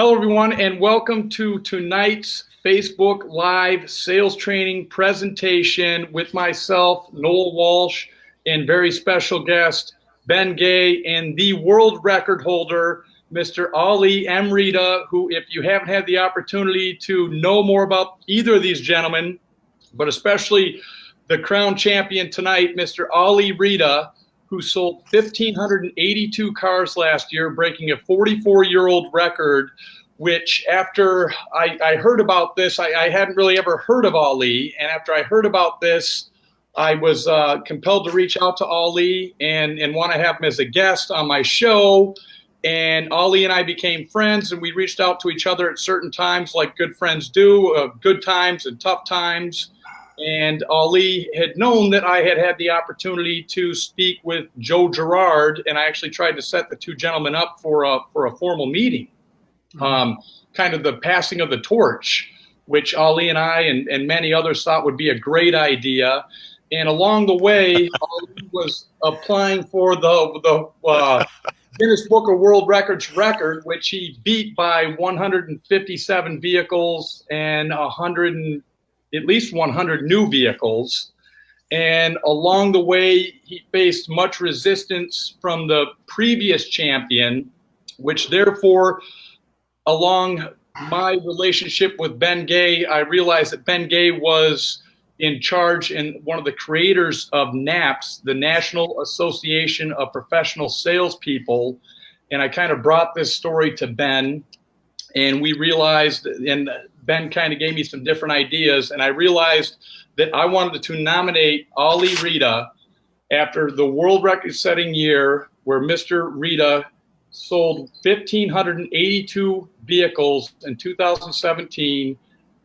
Hello, everyone, and welcome to tonight's Facebook Live sales training presentation with myself, Noel Walsh, and very special guest, Ben Gay, and the world record holder, Mr. Ali Reda, who, if you haven't had the opportunity to know more about either of these gentlemen, but especially the crown champion tonight, Mr. Ali Reda, who sold 1,582 cars last year, breaking a 44-year-old record, which after I heard about this, I hadn't really ever heard of Ali. And after I heard about this, I was compelled to reach out to Ali and want to have him as a guest on my show. And Ali and I became friends, and we reached out to each other at certain times like good friends do, good times and tough times. And Ali had known that I had had the opportunity to speak with Joe Girard, and I actually tried to set the two gentlemen up for a formal meeting, kind of the passing of the torch, which Ali and I and many others thought would be a great idea. And along the way, Ali was applying for the Guinness Book of World Records record, which he beat by 157 vehicles and at least 100 new vehicles. And along the way, he faced much resistance from the previous champion, which therefore, along my relationship with Ben Gay, I realized that Ben Gay was in charge and one of the creators of NAPS, the National Association of Professional Salespeople. And I kind of brought this story to Ben, and we realized, and Ben kind of gave me some different ideas, and I realized that I wanted to nominate Ali Reda after the world record-setting year where Mr. Reda sold 1,582 vehicles in 2017,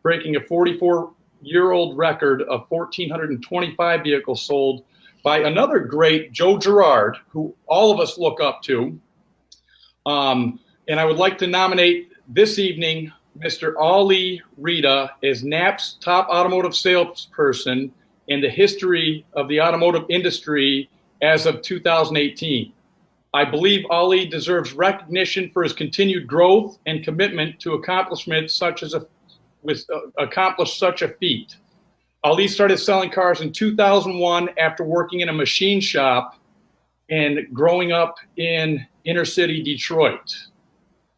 breaking a 44-year-old record of 1,425 vehicles sold by another great, Joe Girard, who all of us look up to. And I would like to nominate this evening Mr. Ali Reda is NAPS top automotive salesperson in the history of the automotive industry as of 2018. I believe Ali deserves recognition for his continued growth and commitment to accomplishments such as accomplish such a feat. Ali started selling cars in 2001 after working in a machine shop and growing up in inner city Detroit.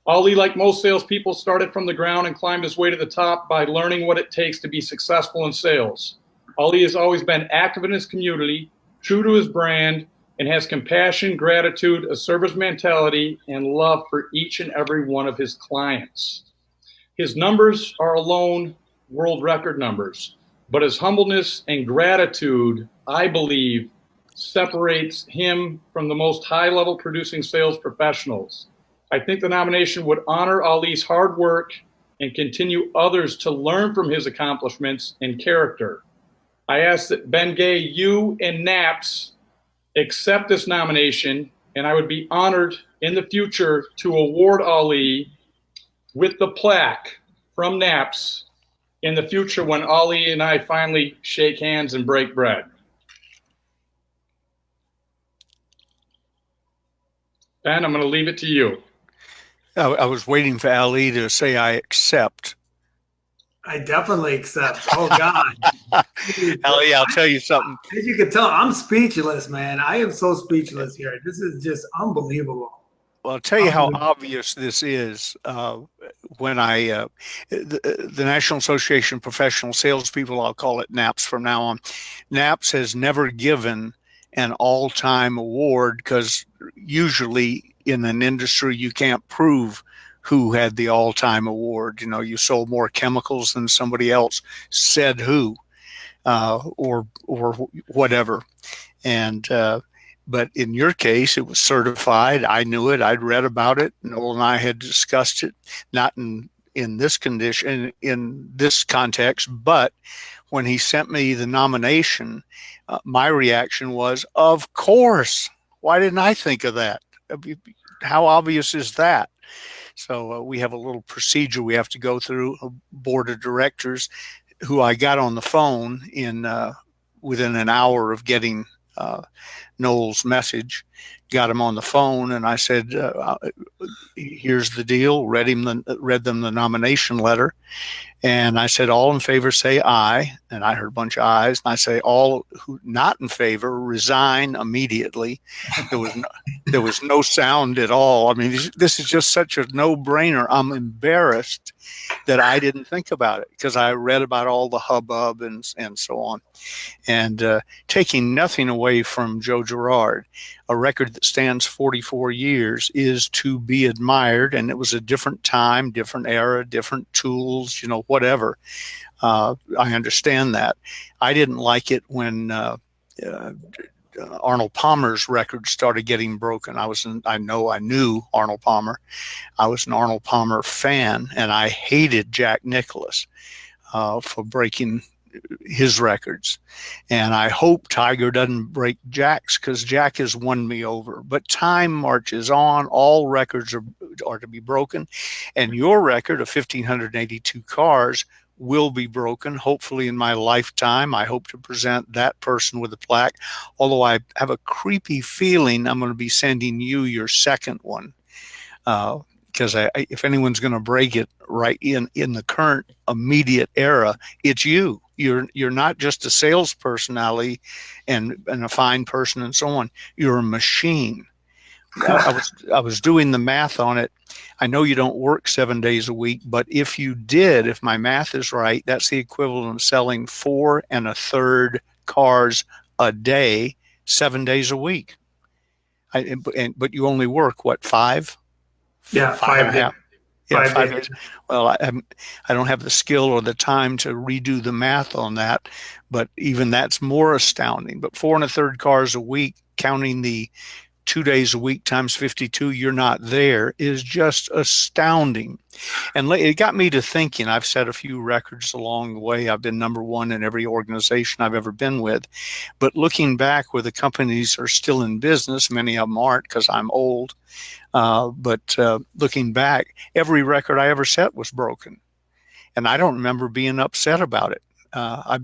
Ali, like most salespeople, started from the ground and climbed his way to the top by learning what it takes to be successful in sales. Ali has always been active in his community, true to his brand, and has compassion, gratitude, a service mentality, and love for each and every one of his clients. His numbers are alone world record numbers, but his humbleness and gratitude, I believe, separates him from the most high-level producing sales professionals. I think the nomination would honor Ali's hard work and continue others to learn from his accomplishments and character. I ask that Ben Gay, you and NAPS accept this nomination, and I would be honored in the future to award Ali with the plaque from NAPS in the future when Ali and I finally shake hands and break bread. Ben, I'm going to leave it to you. I was waiting for Ali to say I accept. I definitely accept. Oh, God. Ali, I'll tell you something. As you can tell, I'm speechless, man. I am so speechless here. This is just unbelievable. Well, I'll tell you how obvious this is. When the National Association of Professional Salespeople, I'll call it NAPS from now on, NAPS has never given an all-time award because usually in an industry you can't prove who had the all-time award. You know, you sold more chemicals than somebody else said who, or whatever. And but in your case, it was certified. I knew it. I'd read about it. Noel and I had discussed it, not in this condition, in this context, but when he sent me the nomination, my reaction was, of course. Why didn't I think of that? How obvious is that? So we have a little procedure we have to go through, a board of directors who I got on the phone within an hour of getting Noel's message, got him on the phone, and I said, here's the deal. Read them the nomination letter. And I said, all in favor say aye. And I heard a bunch of ayes. And I say, all who not in favor resign immediately. There was no sound at all. I mean, this is just such a no-brainer. I'm embarrassed that I didn't think about it because I read about all the hubbub and so on. And taking nothing away from Joe Girard, a record that stands 44 years is to be admired. And it was a different time, different era, different tools, whatever. I understand that. I didn't like it when Arnold Palmer's record started getting broken. I knew Arnold Palmer. I was an Arnold Palmer fan, and I hated Jack Nicklaus for breaking his records. And I hope Tiger doesn't break Jack's, because Jack has won me over. But time marches on. All records are to be broken. And your record of 1,582 cars will be broken, hopefully in my lifetime. I hope to present that person with a plaque, although I have a creepy feeling I'm going to be sending you your second one, because if anyone's going to break it right in the current immediate era, it's you. You're not just a salesperson, Ali, and a fine person and so on. You're a machine. I was doing the math on it. I know you don't work 7 days a week, but if you did, if my math is right, that's the equivalent of selling 4 1/3 cars a day, 7 days a week. But you only work what, 5? Yeah, 5.5. Yeah, 5 days. Well, I don't have the skill or the time to redo the math on that, but even that's more astounding. But 4 1/3 cars a week, counting the 2 days a week times 52, you're not there, is just astounding. And it got me to thinking. I've set a few records along the way. I've been number one in every organization I've ever been with. But looking back, where the companies are still in business, many of them aren't because I'm old. But looking back, every record I ever set was broken. And I don't remember being upset about it. I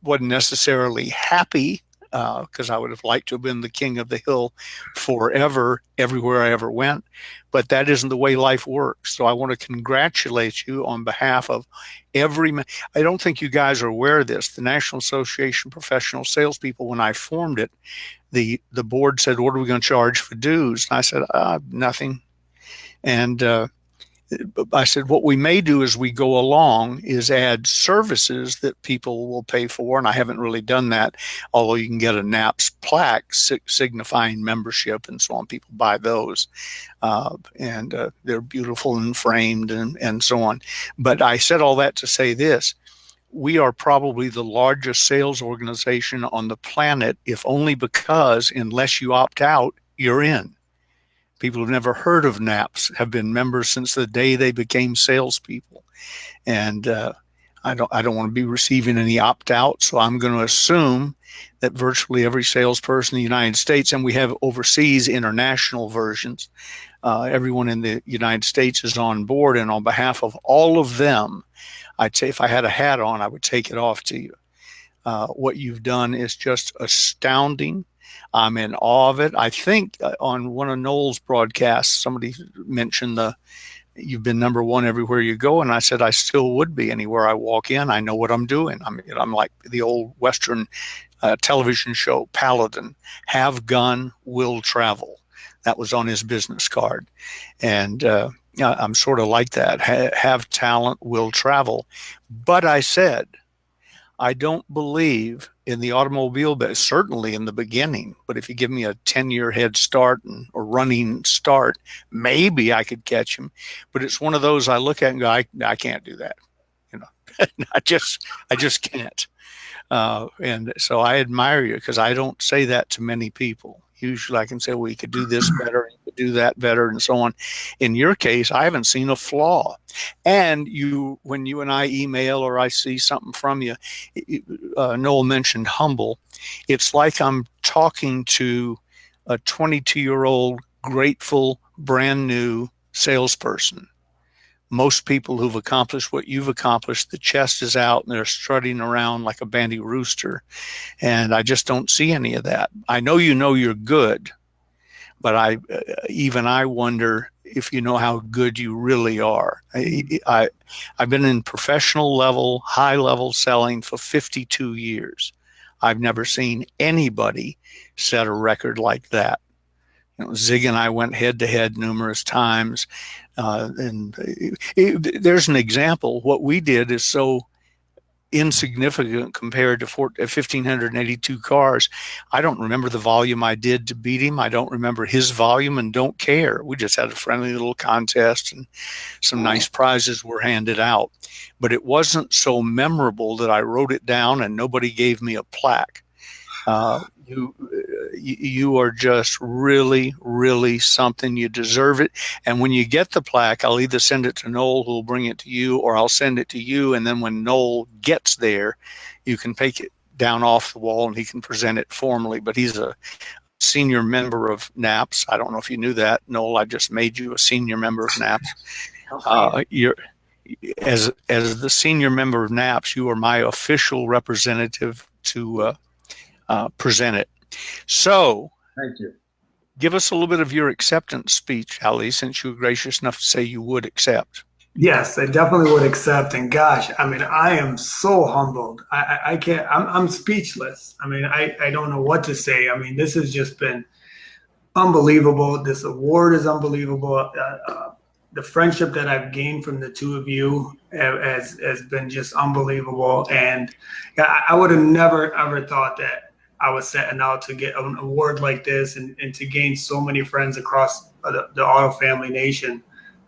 wasn't necessarily happy, because I would have liked to have been the king of the hill forever, everywhere I ever went. But that isn't the way life works. So I want to congratulate you on behalf of I don't think you guys are aware of this. The National Association of Professional Salespeople, when I formed it, the board said, what are we going to charge for dues? And I said, nothing. And I said, what we may do as we go along is add services that people will pay for. And I haven't really done that, although you can get a NAPS plaque signifying membership and so on. People buy those, and they're beautiful and framed and so on. But I said all that to say this. We are probably the largest sales organization on the planet, if only because unless you opt out, you're in. People who've never heard of NAPS have been members since the day they became salespeople. And I don't want to be receiving any opt-out, so I'm going to assume that virtually every salesperson in the United States, and we have overseas international versions, everyone in the United States is on board. And on behalf of all of them, I'd say if I had a hat on, I would take it off to you. What you've done is just astounding. I'm in awe of it. I think on one of Noel's broadcasts, somebody mentioned you've been number one everywhere you go. And I said, I still would be anywhere I walk in. I know what I'm doing. I'm like the old Western television show, Paladin, have gun, will travel. That was on his business card. And I'm sort of like that, have talent, will travel. But I said, I don't believe in the automobile business, certainly in the beginning. But if you give me a 10-year head start or running start, maybe I could catch him. But it's one of those I look at and go, I can't do that. I just can't. And so I admire you, because I don't say that to many people. Usually I can say, well, you could do this better, you could do that better, and so on. In your case, I haven't seen a flaw. And when you and I email or I see something from you, Noel mentioned humble. It's like I'm talking to a 22-year-old, grateful, brand new salesperson. Most people who've accomplished what you've accomplished, the chest is out and they're strutting around like a bandy rooster. And I just don't see any of that. I know you're good, but I wonder if you know how good you really are. I've been in professional level, high level selling for 52 years. I've never seen anybody set a record like that. Zig and I went head to head numerous times. There's an example. What we did is so insignificant compared to 1,582 cars. I don't remember the volume I did to beat him. I don't remember his volume and don't care. We just had a friendly little contest and some nice prizes were handed out. But it wasn't so memorable that I wrote it down and nobody gave me a plaque. You are just really, really something. You deserve it. And when you get the plaque, I'll either send it to Noel, who'll bring it to you, or I'll send it to you. And then when Noel gets there, you can take it down off the wall and he can present it formally. But he's a senior member of NAPS. I don't know if you knew that, Noel. I just made you a senior member of NAPS. You're as the senior member of NAPS, you are my official representative to present it. So, thank you. Give us a little bit of your acceptance speech, Ali, since you were gracious enough to say you would accept. Yes, I definitely would accept. And gosh, I mean, I am so humbled. I can't, I'm speechless. I mean, I don't know what to say. I mean, this has just been unbelievable. This award is unbelievable. The friendship that I've gained from the two of you has been just unbelievable. And I would have never, ever thought that I was setting out to get an award like this and to gain so many friends across the Auto Family Nation.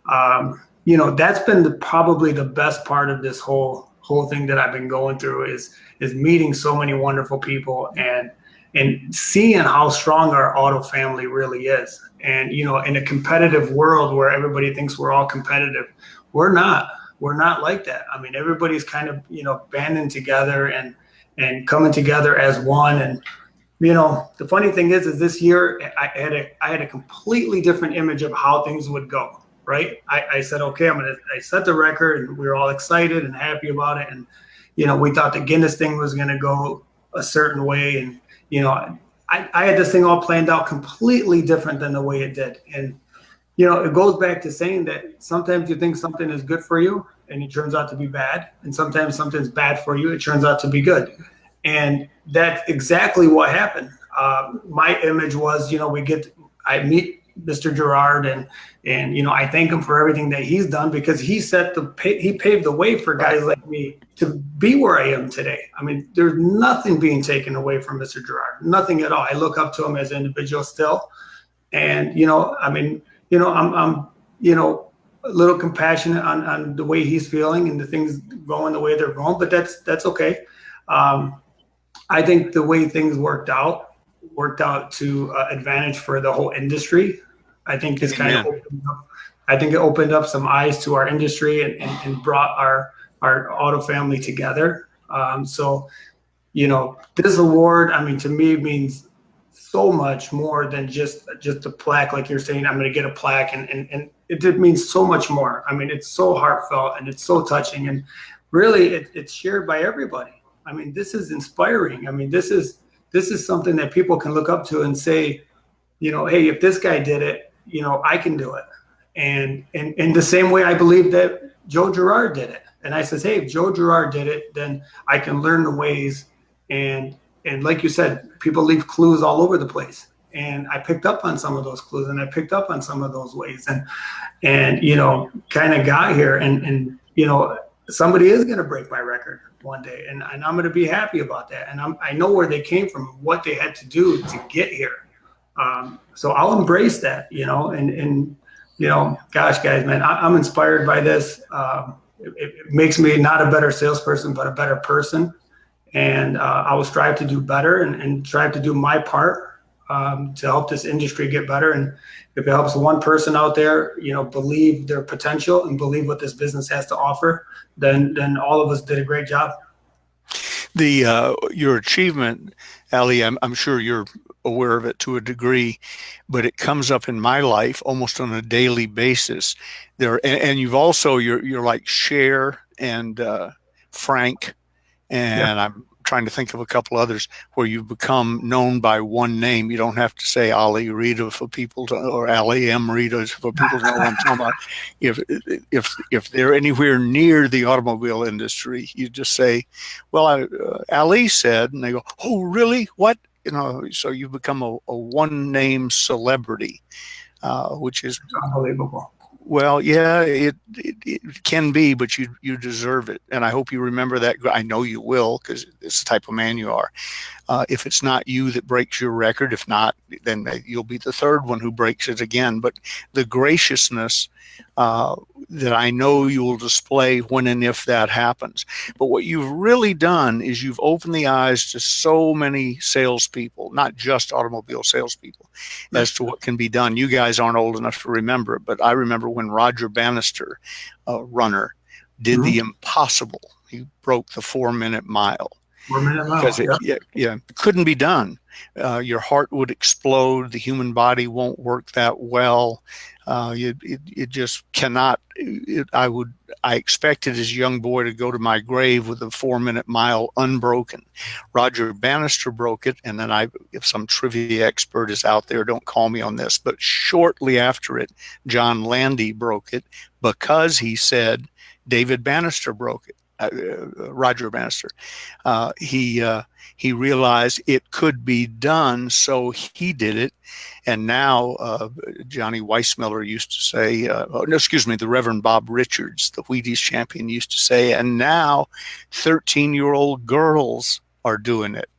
That's been probably the best part of this whole thing that I've been going through is meeting so many wonderful people and seeing how strong our auto family really is. And, in a competitive world where everybody thinks we're all competitive, we're not like that. I mean, everybody's kind of, banding together and coming together as one. And, the funny thing is this year I had a completely different image of how things would go. Right. I said, okay, I set the record and we were all excited and happy about it. And, we thought the Guinness thing was going to go a certain way. And, I had this thing all planned out completely different than the way it did. And, it goes back to saying that sometimes you think something is good for you and it turns out to be bad. And sometimes something's bad for you, it turns out to be good. And that's exactly what happened. My image was, I meet Mr. Gerard and I thank him for everything that he's done because he paved the way for guys like me to be where I am today. I mean, there's nothing being taken away from Mr. Gerard, nothing at all. I look up to him as an individual still. And, I'm a little compassionate on the way he's feeling and the things going the way they're going, but that's okay. I think the way things worked out to advantage for the whole industry. I think this kind of it opened up some eyes to our industry and brought our auto family together. So, this award, I mean, to me means so much more than just a plaque. Like you're saying, I'm going to get a plaque and it means so much more. I mean, it's so heartfelt and it's so touching and really it's shared by everybody. I mean, this is inspiring. I mean, this is something that people can look up to and say, hey, if this guy did it, I can do it. And in the same way, I believe that Joe Gerard did it. And I says, hey, if Joe Gerard did it, then I can learn the ways. And like you said, people leave clues all over the place. And I picked up on some of those clues and I picked up on some of those ways and kind of got here and somebody is going to break my record one day. And I'm going to be happy about that. And I know where they came from, what they had to do to get here. So I'll embrace that, and gosh, guys, man, I'm inspired by this. It makes me not a better salesperson, but a better person. And I will strive to do better and strive to do my part to help this industry get better. And if it helps one person out there, believe their potential and believe what this business has to offer, then all of us did a great job. Your achievement, Ali, I'm sure you're aware of it to a degree, but it comes up in my life almost on a daily basis. And you've also you're like Cher and Frank, and I'm trying to think of a couple others where you've become known by one name. You don't have to say Ali Reda for people to, or Ali M. Reda for people to know what I'm talking about. If they're anywhere near the automobile industry, you just say, well, Ali said, and they go, oh, really? What? So you've become a one name celebrity, which is unbelievable. well, yeah, it can be, but you deserve it, and I hope you remember that. I know you will, because it's the type of man you are. If it's not you that breaks your record, if not, then you'll be the third one who breaks it again. But the graciousness that I know you will display when and if that happens. But what you've really done is you've opened the eyes to so many salespeople, not just automobile salespeople, as to what can be done. You guys aren't old enough to remember, but I remember when Roger Bannister, runner, did the impossible. He broke the 4-minute mile. Because it couldn't be done. Your heart would explode. The human body won't work that well. It just cannot. I expected as a young boy to go to my grave with a 4-minute mile unbroken. Roger Bannister broke it, and then if some trivia expert is out there, don't call me on this, but shortly after it, John Landy broke it because he said David Bannister broke it. Roger Bannister. He realized it could be done, so he did it. And now Johnny Weissmiller used to say, the Reverend Bob Richards, the Wheaties champion, used to say, and now 13-year-old girls are doing it.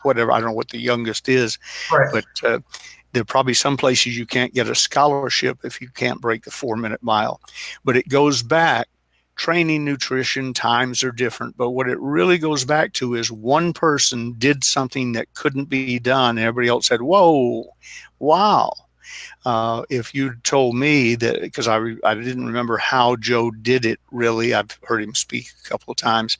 Whatever. I don't know what the youngest is, right. But there are probably some places you can't get a scholarship if you can't break the 4-minute mile. But it goes back. Training, nutrition, times are different, but what it really goes back to is one person did something that couldn't be done, and everybody else said, whoa, wow. If you'd told me that, because I didn't remember how Joe did it really. I've heard him speak a couple of times,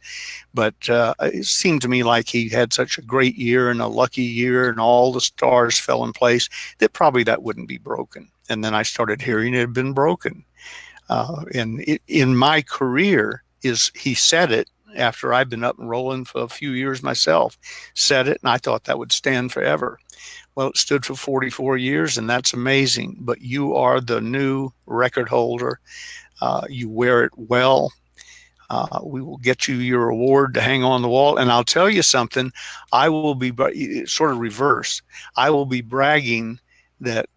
but it seemed to me like he had such a great year and a lucky year and all the stars fell in place that probably that wouldn't be broken. And then I started hearing it had been broken. And in my career, he said it after I've been up and rolling for a few years myself, said it, and I thought that would stand forever. Well, it stood for 44 years, and that's amazing. But you are the new record holder. You wear it well. We will get you your award to hang on the wall. And I'll tell you something, I will be sort of reverse. I will be bragging that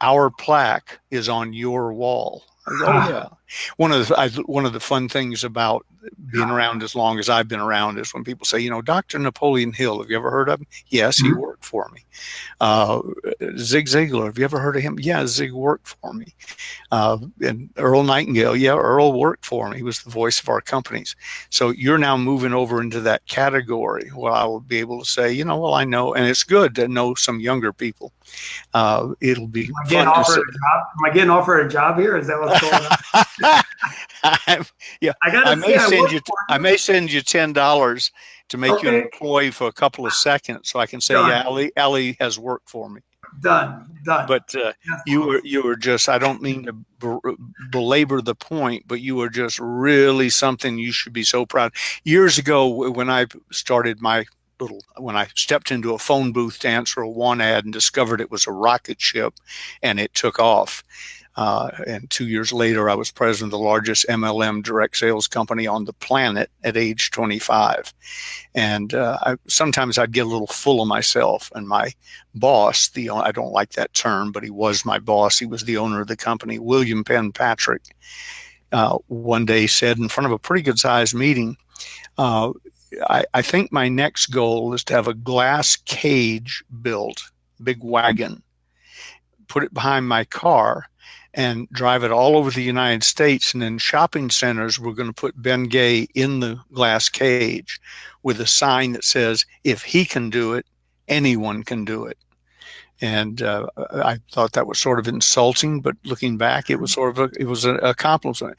our plaque is on your wall. Oh yeah. One of the fun things about being around as long as I've been around is when people say, Dr. Napoleon Hill, have you ever heard of him? Yes, he worked for me. Zig Ziglar, have you ever heard of him? Yeah, Zig worked for me. And Earl Nightingale, yeah, Earl worked for me. He was the voice of our companies. So you're now moving over into that category. Well, I will be able to say, I know, and it's good to know some younger people. It'll be fun to say. Am I getting offered a job here? Is that what's going on? Yeah, I may send you $10 to make you an employee for a couple of seconds, so I can say, done. Yeah, Ali has worked for me. Done. But you were just, I don't mean to belabor the point, but you were just really something you should be so proud. Years ago, when I started when I stepped into a phone booth to answer a want ad and discovered it was a rocket ship, and it took off. And 2 years later, I was president of the largest MLM direct sales company on the planet at age 25. And sometimes I'd get a little full of myself. And my boss, I don't like that term, but he was my boss. He was the owner of the company, William Penn Patrick, one day said in front of a pretty good sized meeting, I think my next goal is to have a glass cage built, big wagon, put it behind my car, and drive it all over the United States. And in shopping centers, we're going to put Ben Gay in the glass cage with a sign that says, if he can do it, anyone can do it. And I thought that was sort of insulting, but looking back, it was an accomplishment.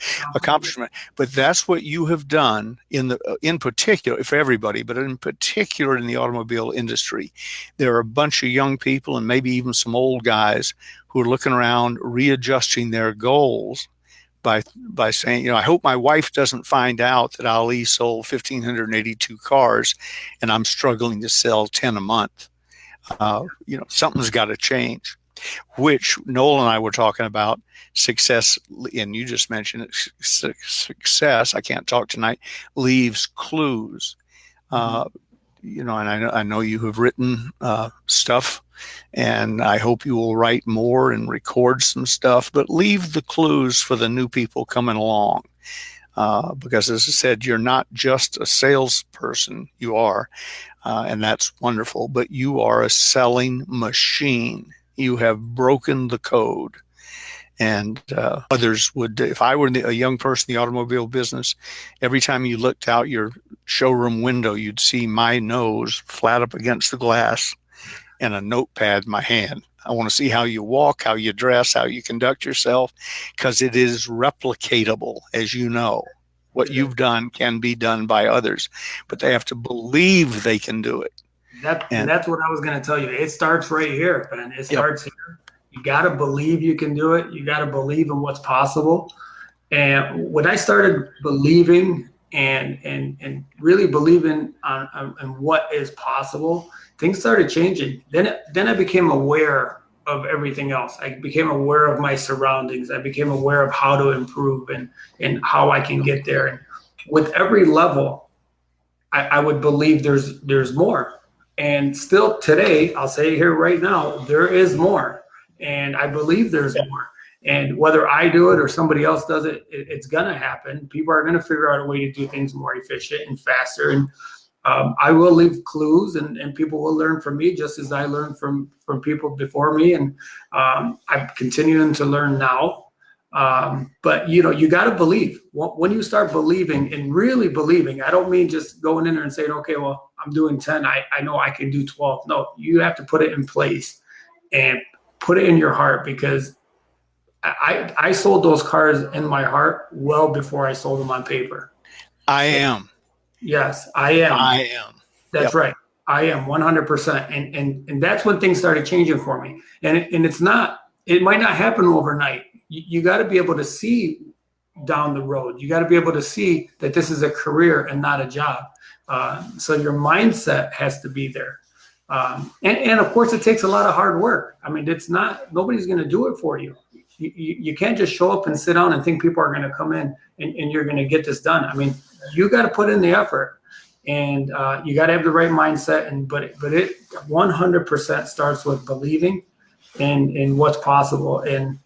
But that's what you have done in particular, for everybody, but in particular in the automobile industry. There are a bunch of young people and maybe even some old guys who are looking around, readjusting their goals, by saying, I hope my wife doesn't find out that Ali sold 1,582 cars and I'm struggling to sell 10 a month. Something's got to change, which Noel and I were talking about success. And you just mentioned it, success. I can't talk tonight. Leaves clues. And I know you have written stuff, and I hope you will write more and record some stuff, but leave the clues for the new people coming along. Because as I said, you're not just a salesperson, you are, and that's wonderful, but you are a selling machine. You have broken the code. And others would, if I were a young person in the automobile business, every time you looked out your showroom window, you'd see my nose flat up against the glass and a notepad in my hand. I want to see how you walk, how you dress, how you conduct yourself, because it is replicatable, as you know. What you've done can be done by others, but they have to believe they can do it. And that's what I was going to tell you. It starts right here, Ben. It starts here. You got to believe you can do it. You got to believe in what's possible. And when I started believing and really believing on what is possible, things started changing. Then I became aware of everything else. I became aware of my surroundings. I became aware of how to improve and how I can get there. And with every level, I would believe there's more. And still today, I'll say here right now, there is more. And I believe there's more. And whether I do it or somebody else does it, it's going to happen. People are going to figure out a way to do things more efficient and faster. And I will leave clues, and people will learn from me just as I learned from people before me. And I'm continuing to learn now. But, you got to believe. When you start believing and really believing, I don't mean just going in there and saying, okay, well, I'm doing 10. I know I can do 12. No, you have to put it in place and put it in your heart, because I sold those cars in my heart well before I sold them on paper. I am. Yes, I am. I am. That's right. I am 100%. And that's when things started changing for me. And it might not happen overnight. You got to be able to see down the road. You got to be able to see that this is a career and not a job. So your mindset has to be there. And of course, it takes a lot of hard work. I mean, nobody's going to do it for you. You can't just show up and sit down and think people are going to come in and you're going to get this done. I mean, you got to put in the effort, and you got to have the right mindset. But it 100% starts with believing in what's possible. And,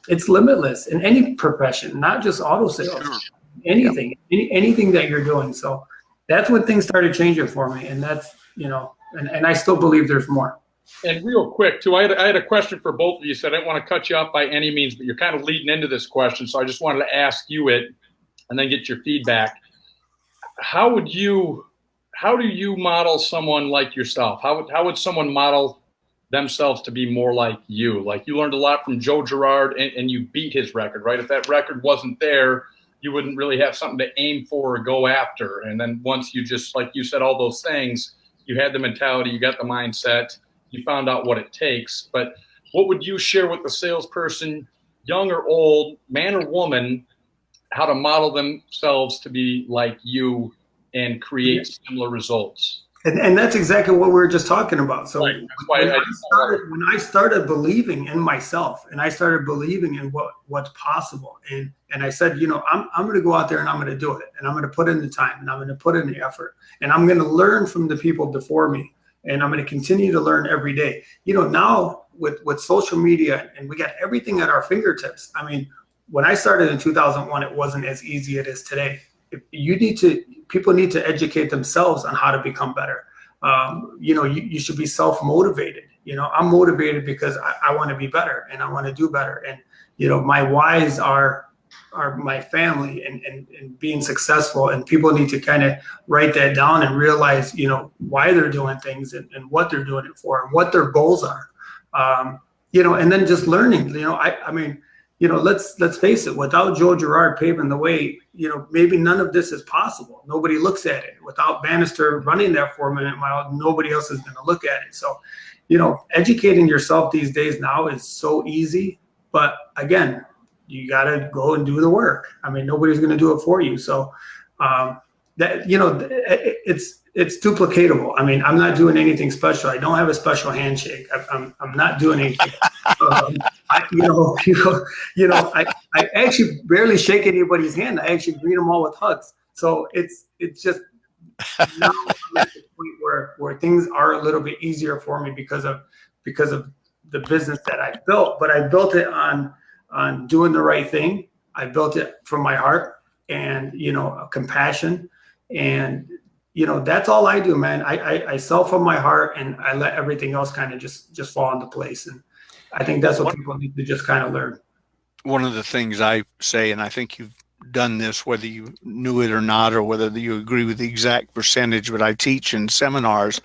it's limitless in any profession, not just auto sales, anything, anything that you're doing. So that's when things started changing for me. And that's, and I still believe there's more. And real quick, too, I had a question for both of you, so I didn't want to cut you off by any means, but you're kind of leading into this question, so I just wanted to ask you it and then get your feedback. How do you model someone like yourself? How would someone model themselves to be more like you? Like, you learned a lot from Joe Girard, and you beat his record, right? If that record wasn't there, you wouldn't really have something to aim for or go after. And then once you just, like you said, all those things, you had the mentality, you got the mindset, you found out what it takes. But what would you share with the salesperson, young or old, man or woman, how to model themselves to be like you and create similar results? And that's exactly what we were just talking about. So right. when I started believing in myself, and I started believing in what's possible, and I said, I'm going to go out there and I'm going to do it, and I'm going to put in the time, and I'm going to put in the effort, and I'm going to learn from the people before me, and I'm going to continue to learn every day. People with social media, and we got everything at our fingertips. I mean, when I started in 2001, it wasn't as easy as it is today. People need to educate themselves on how to become better. You should be self-motivated. I'm motivated because I want to be better and I want to do better. And, my whys are my family and being successful, and people need to kind of write that down and realize, why they're doing things and what they're doing it for and what their goals are. And then just learning, I mean, let's face it, without Joe Girard paving the way, maybe none of this is possible. Nobody looks at it. Without Bannister running that 4-minute mile, nobody else is going to look at it. So, educating yourself these days now is so easy. But again, you got to go and do the work. I mean, nobody's going to do it for you. So that, it's duplicatable. I mean, I'm not doing anything special. I don't have a special handshake. I'm not doing anything. I actually barely shake anybody's hand. I actually greet them all with hugs. So it's just now I'm at the point where things are a little bit easier for me because of the business that I built. But I built it on doing the right thing. I built it from my heart and compassion, and that's all I do, man. I sell from my heart, and I let everything else kind of just fall into place. And I think that's what people need to just kind of learn. One of the things I say, and I think you've done this, whether you knew it or not, or whether you agree with the exact percentage, but I teach in seminars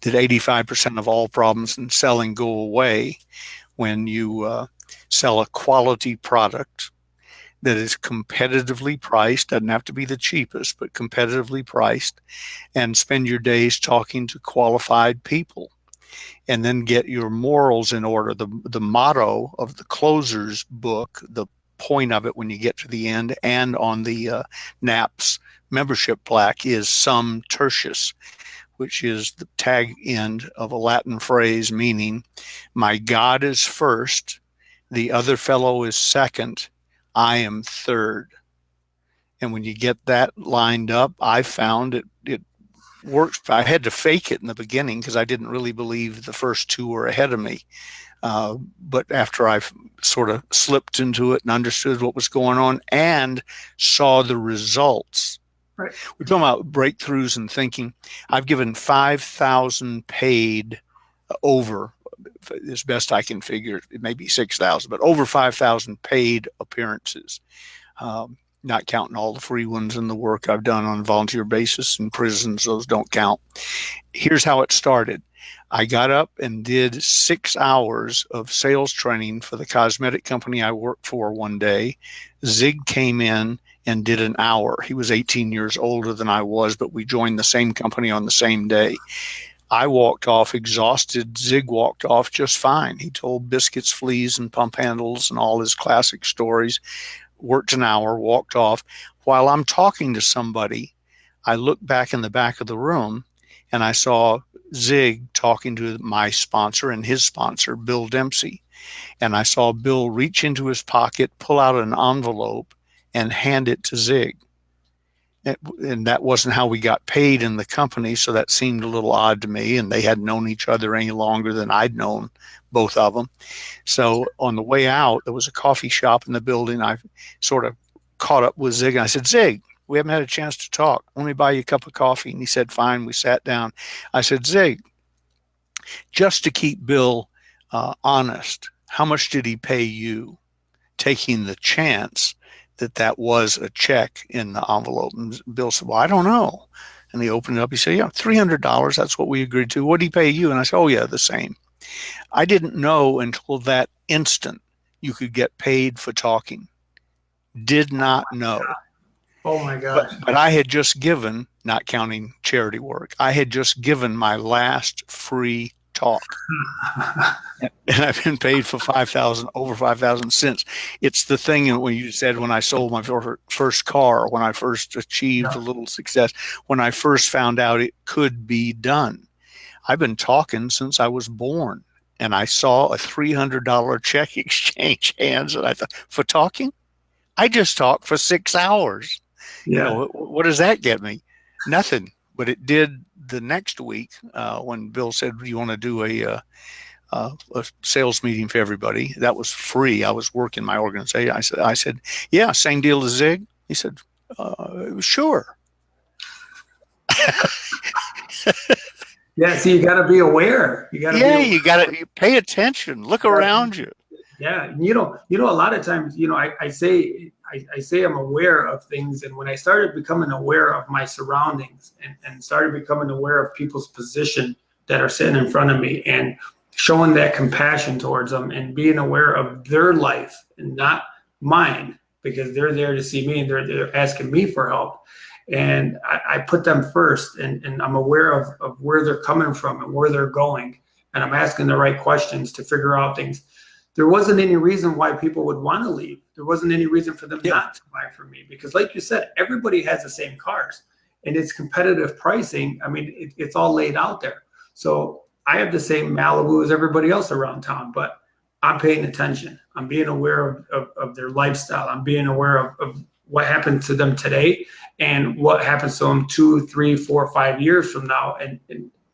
that 85% of all problems in selling go away when you sell a quality product that is competitively priced, doesn't have to be the cheapest, but competitively priced, and spend your days talking to qualified people. And then get your morals in order. The motto of the closer's book, the point of it when you get to the end, and on the NAPS membership plaque, is sum tertius, which is the tag end of a Latin phrase meaning, my God is first, the other fellow is second, I am third. And when you get that lined up, I found it works. I had to fake it in the beginning because I didn't really believe the first two were ahead of me. But after I sort of slipped into it and understood what was going on and saw the results. Right. We're talking about breakthroughs and thinking. I've given 5,000 paid over, as best I can figure, it may be 6,000, but over 5,000 paid appearances. Not counting all the free ones and the work I've done on a volunteer basis in prisons, those don't count. Here's how it started. I got up and did 6 hours of sales training for the cosmetic company I worked for one day. Zig came in and did an hour. He was 18 years older than I was, but we joined the same company on the same day. I walked off exhausted. Zig walked off just fine. He told biscuits, fleas, and pump handles and all his classic stories. Worked an hour, walked off. While I'm talking to somebody, I looked back in the back of the room and I saw Zig talking to my sponsor and his sponsor, Bill Dempsey. And I saw Bill reach into his pocket, pull out an envelope, and hand it to Zig. And that wasn't how we got paid in the company, so that seemed a little odd to me, and they hadn't known each other any longer than I'd known both of them. So on the way out, there was a coffee shop in the building. I sort of caught up with Zig, and I said, Zig, we haven't had a chance to talk. Let me buy you a cup of coffee. And he said, fine. We sat down. I said, Zig, just to keep Bill honest, how much did he pay you? Taking the chance that was a check in the envelope. And Bill said, well, I don't know. And he opened it up. He said, yeah, $300. That's what we agreed to. What did he pay you? And I said, oh, yeah, the same. I didn't know until that instant you could get paid for talking. Did not know. Oh, my gosh. But I had just given, not counting charity work, I had just given my last free talk. And I've been paid for 5,000, over 5,000 since. It's the thing when you said when I sold my first car, when I first achieved a little success, when I first found out it could be done. I've been talking since I was born, and I saw a $300 check exchange hands, and I thought, for talking? I just talked for 6 hours. Yeah. What does that get me? Nothing. But it did the next week when Bill said, you want to do a sales meeting for everybody? That was free. I was working my organization. I said, yeah, same deal as Zig. He said, sure. Yeah, so you got to be aware. You got to pay attention. Look around you. Yeah, a lot of times, I say I'm aware of things, and when I started becoming aware of my surroundings and started becoming aware of people's position that are sitting in front of me and showing that compassion towards them and being aware of their life and not mine, because they're there to see me and they're asking me for help. And I put them first, and I'm aware of where they're coming from and where they're going. And I'm asking the right questions to figure out things. there wasn't any reason why people would want to leave. There wasn't any reason for them Yeah. not to buy from me, because like you said, everybody has the same cars and it's competitive pricing. I mean, it's all laid out there. So I have the same Malibu as everybody else around town, but I'm paying attention. I'm being aware of their lifestyle. I'm being aware of what happened to them today and what happens to them 2, 3, 4, 5 years from now. And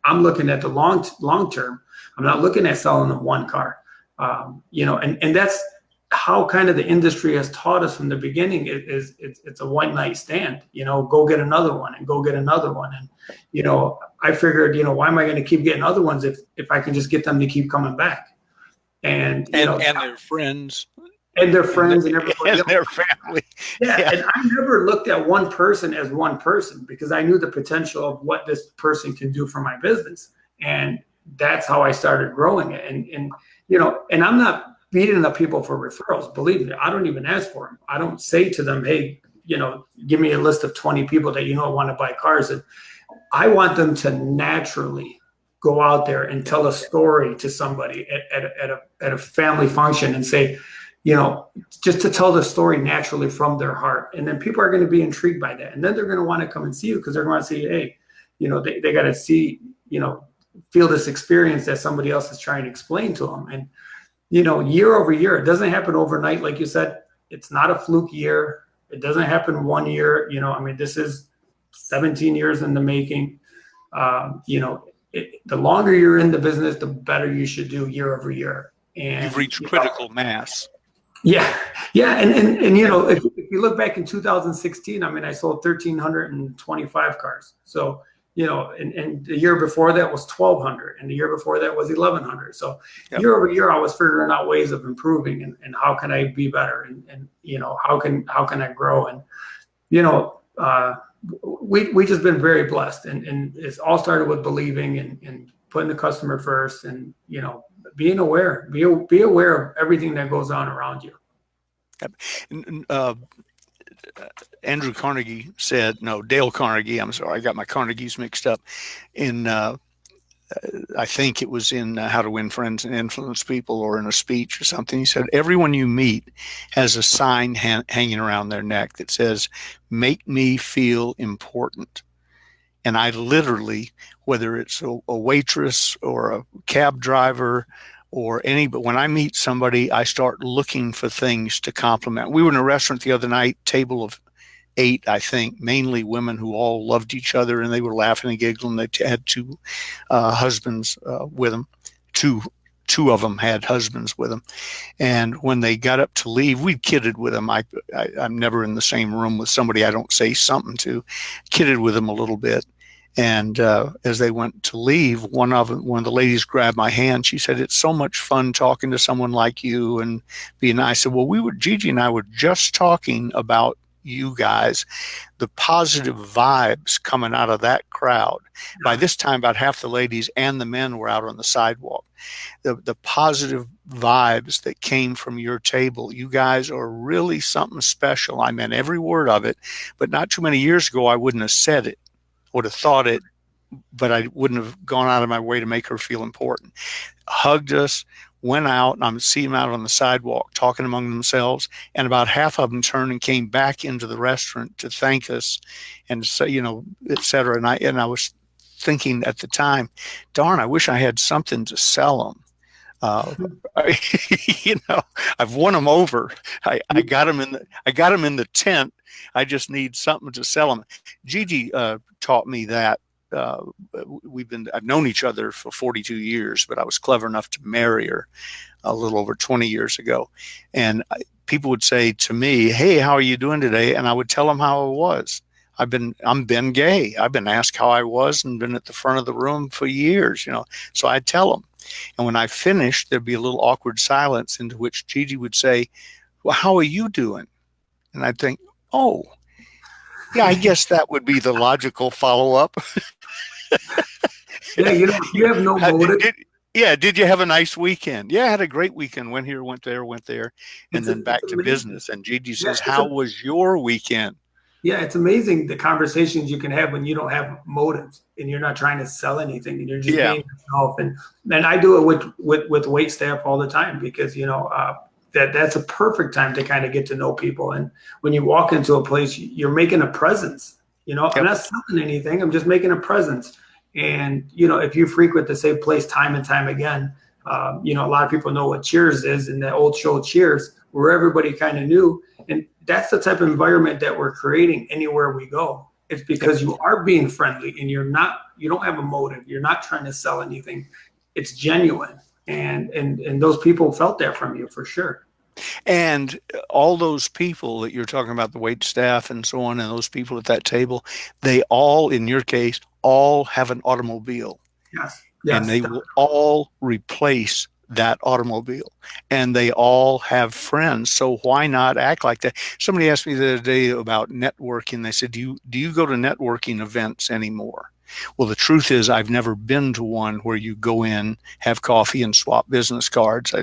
I'm looking at the long term. I'm not looking at selling them one car. And that's how kind of the industry has taught us from the beginning. It's a one night stand, go get another one and go get another one. And, I figured, why am I going to keep getting other ones if I can just get them to keep coming back? And their friends. And their friends and everybody and else. Their family. Yeah. And I never looked at one person as one person, because I knew the potential of what this person can do for my business. And that's how I started growing it. And I'm not beating up people for referrals. Believe me, I don't even ask for them. I don't say to them, hey, give me a list of 20 people that want to buy cars. And I want them to naturally go out there and tell a story to somebody at a family function and say, just to tell the story naturally from their heart. And then people are going to be intrigued by that. And then they're going to want to come and see you, because they're going to see, hey, they got to see, feel this experience that somebody else is trying to explain to them. And, year over year, it doesn't happen overnight. Like you said, it's not a fluke year. It doesn't happen one year. This is 17 years in the making. The longer you're in the business, the better you should do year over year. And you've reached critical mass. Yeah. And if you look back in 2016, I sold 1,325 cars. So, and the year before that was 1,200, and the year before that was 1,100. So Year over year, I was figuring out ways of improving and how can I be better, and how can I grow, and we just been very blessed, and it's all started with believing and putting the customer first, and being aware, be aware of everything that goes on around you. Andrew Carnegie said, no, Dale Carnegie, I'm sorry, I got my Carnegies mixed up, I think it was in How to Win Friends and Influence People, or in a speech or something. He said, everyone you meet has a sign hanging around their neck that says, make me feel important. And I literally, whether it's a waitress or a cab driver or but when I meet somebody, I start looking for things to compliment. We were in a restaurant the other night, table of 8, I think, mainly women who all loved each other, and they were laughing and giggling. They had 2 husbands with them. Two of them had husbands with them. And when they got up to leave, we kidded with them. I'm never in the same room with somebody I don't say something to. Kidded with them a little bit. And as they went to leave, one of the ladies grabbed my hand. She said, it's so much fun talking to someone like you and being nice. I said, Gigi and I were just talking about you guys, the positive vibes coming out of that crowd. By this time, about half the ladies and the men were out on the sidewalk. The positive vibes that came from your table. You guys are really something special. I meant every word of it, but not too many years ago, I wouldn't have said it, would have thought it, but I wouldn't have gone out of my way to make her feel important. Hugged us, went out, and I'm seeing them out on the sidewalk talking among themselves, and about half of them turned and came back into the restaurant to thank us and say, et cetera. And I was thinking at the time, darn, I wish I had something to sell them. I've won them over. I got them in the tent. I just need something to sell them. Gigi taught me that. I've known each other for 42 years, but I was clever enough to marry her a little over 20 years ago. And people would say to me, hey, how are you doing today? And I would tell them how I was. I'm Ben Gay. I've been asked how I was and been at the front of the room for years, so I'd tell them. And when I finished, there'd be a little awkward silence, into which Gigi would say, well, how are you doing? And I'd think, oh, yeah, I guess that would be the logical follow-up. Yeah, you have no motive. Did you have a nice weekend? Yeah, I had a great weekend. Went here, went there, and then back to business. And Gigi says, how was your weekend? Yeah, it's amazing the conversations you can have when you don't have motives and you're not trying to sell anything and you're just Yeah. being yourself. And I do it with wait staff all the time because that's a perfect time to kind of get to know people. And when you walk into a place, you're making a presence. I'm Yep. not selling anything. I'm just making a presence. And if you frequent the same place time and time again, a lot of people know what Cheers is and that old show Cheers, where everybody kind of knew. And that's the type of environment that we're creating anywhere we go. It's Yep. because you are being friendly and you don't have a motive. You're not trying to sell anything. It's genuine. And those people felt that from you for sure. And all those people that you're talking about, the wait staff and so on, and those people at that table, they all, in your case, all have an automobile. Yes. And Yes. they will all replace that automobile, and they all have friends. So why not act like that? Somebody asked me the other day about networking. They said, do you go to networking events anymore? Well, the truth is I've never been to one where you go in, have coffee, and swap business cards.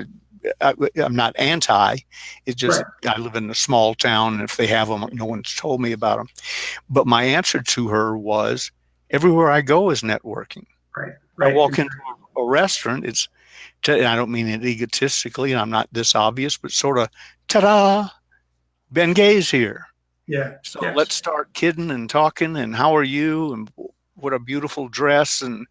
I'm not anti. It's just Right. I live in a small town, and if they have them, no one's told me about them. But my answer to her was, everywhere I go is networking. Right. I Right. walk into a restaurant, I don't mean it egotistically, and I'm not this obvious, but sort of, ta-da, Ben Gay's here. Yeah. So Yeah. let's start kidding and talking, and how are you, and what a beautiful dress, and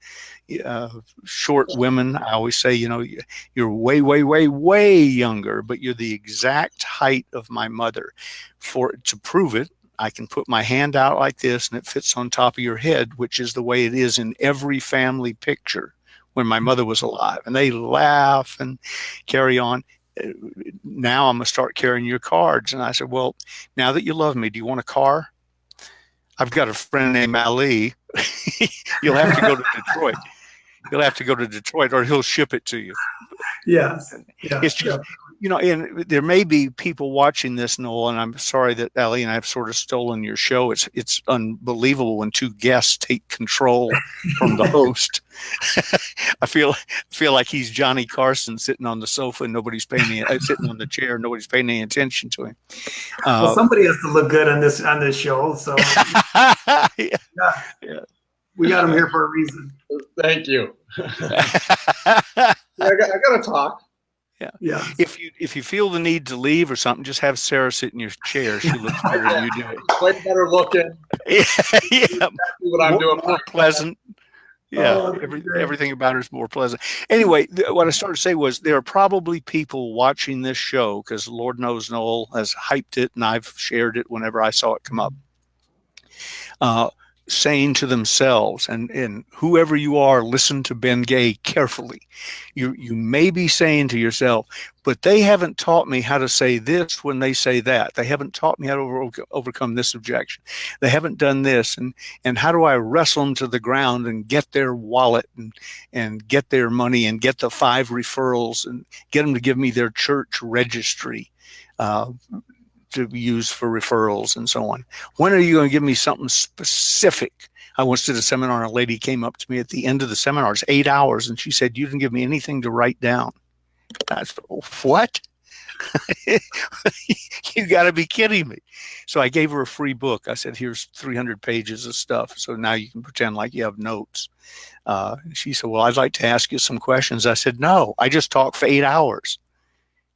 uh, short women. I always say, you're way, way, way, way younger, but you're the exact height of my mother. To prove it, I can put my hand out like this and it fits on top of your head, which is the way it is in every family picture when my mother was alive. And they laugh and carry on. Now I'm going to start carrying your cards. And I said, well, now that you love me, do you want a car? I've got a friend named Ali. You'll have to go to Detroit. You'll have to go to Detroit or he'll ship it to you. Yes. Yeah. It's just, and there may be people watching this, Noel, and I'm sorry that Ali and I have sort of stolen your show. It's unbelievable when two guests take control from the host. I feel like he's Johnny Carson sitting on the sofa and sitting on the chair, and nobody's paying any attention to him. Well, somebody has to look good on this show, so yeah. Yeah. We got him here for a reason. Thank you. I got to talk. Yeah. Yeah. If you feel the need to leave or something, just have Sarah sit in your chair. She looks better than you do. Quite better looking. Yeah. Exactly what I'm doing. More pleasant. Yeah. Everything about her is more pleasant. Anyway, what I started to say was there are probably people watching this show because Lord knows Noel has hyped it and I've shared it whenever I saw it come up. Saying to themselves, and whoever you are, listen to Ben Gay carefully. You may be saying to yourself, but they haven't taught me how to say this when they say that. They haven't taught me how to overcome this objection. They haven't done this. And how do I wrestle them to the ground and get their wallet and get their money and get the 5 referrals and get them to give me their church registry to use for referrals and so on. When are you going to give me something specific? I once did a seminar and a lady came up to me at the end of the seminar. It's 8 hours. And she said, you didn't give me anything to write down. I said, what? You got to be kidding me. So I gave her a free book. I said, here's 300 pages of stuff. So now you can pretend like you have notes. She said, well, I'd like to ask you some questions. I said, no, I just talked for 8 hours.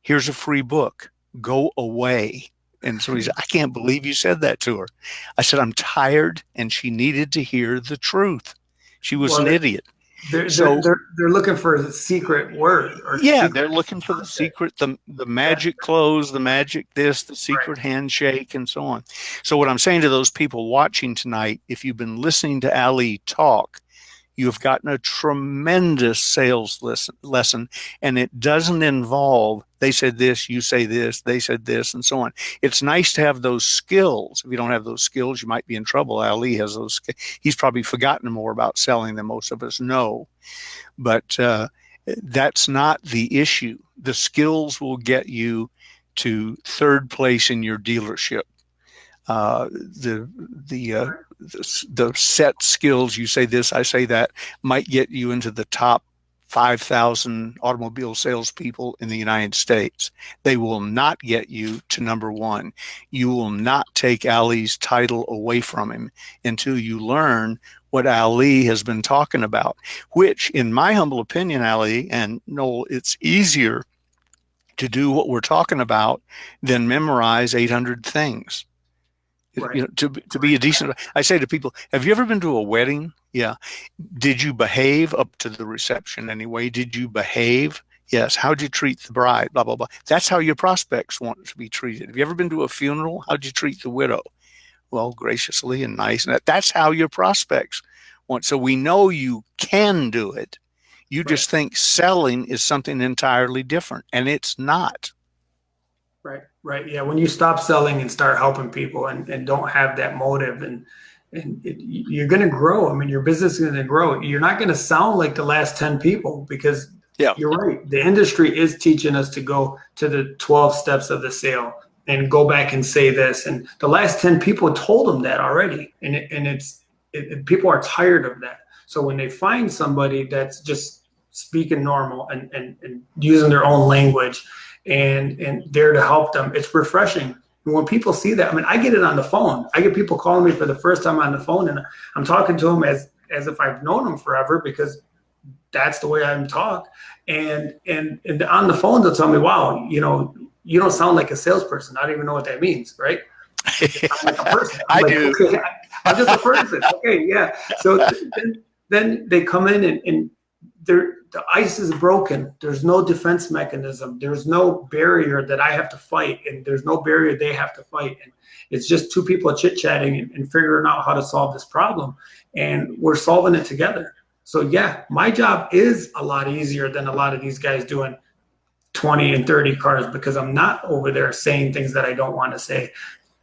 Here's a free book. Go away. And so he said, I can't believe you said that to her. I said, I'm tired, and she needed to hear the truth. She was an idiot. They're looking for the secret word. They're looking for the secret, the magic clothes, the magic this, the secret handshake, and so on. So what I'm saying to those people watching tonight, if you've been listening to Ali talk, you have gotten a tremendous sales lesson, and it doesn't involve, they said this, you say this, they said this, and so on. It's nice to have those skills. If you don't have those skills, you might be in trouble. Ali has those. He's probably forgotten more about selling than most of us know. But that's not the issue. The skills will get you to 3rd place in your dealership. The set skills, you say this, I say that, might get you into the top 5,000 automobile salespeople in the United States. They will not get you to number one. You will not take Ali's title away from him until you learn what Ali has been talking about, which, in my humble opinion, Ali and Noel, it's easier to do what we're talking about than memorize 800 things. Right. You know, to be a decent, I say to people, have you ever been to a wedding? Yeah. Did you behave up to the reception anyway? Did you behave? Yes. How'd you treat the bride? Blah, blah, blah. That's how your prospects want to be treated. Have you ever been to a funeral? How'd you treat the widow? Well, graciously and nice. And that's how your prospects want. So we know you can do it. You just think selling is something entirely different, and it's not. Right. Yeah. When you stop selling and start helping people and don't have that motive you're going to grow. I mean, your business is going to grow. You're not going to sound like the last 10 people because you're right. The industry is teaching us to go to the 12 steps of the sale and go back and say this. And the last 10 people told them that already. And people are tired of that. So when they find somebody that's just speaking normal and using their own language and there to help them, it's refreshing. And when people see that, I mean, I get it on the phone. I get people calling me for the first time on the phone, and I'm talking to them as if I've known them forever because that's the way I'm talk. And on the phone, they'll tell me, wow, you don't sound like a salesperson. I don't even know what that means, right? I'm like a person. I do. Okay, I'm just a person. Okay, yeah. So then they come in and the ice is broken. There's no defense mechanism. There's no barrier that I have to fight, and there's no barrier they have to fight. And it's just two people chit-chatting and figuring out how to solve this problem, and we're solving it together. So yeah, my job is a lot easier than a lot of these guys doing 20 and 30 cars because I'm not over there saying things that I don't want to say,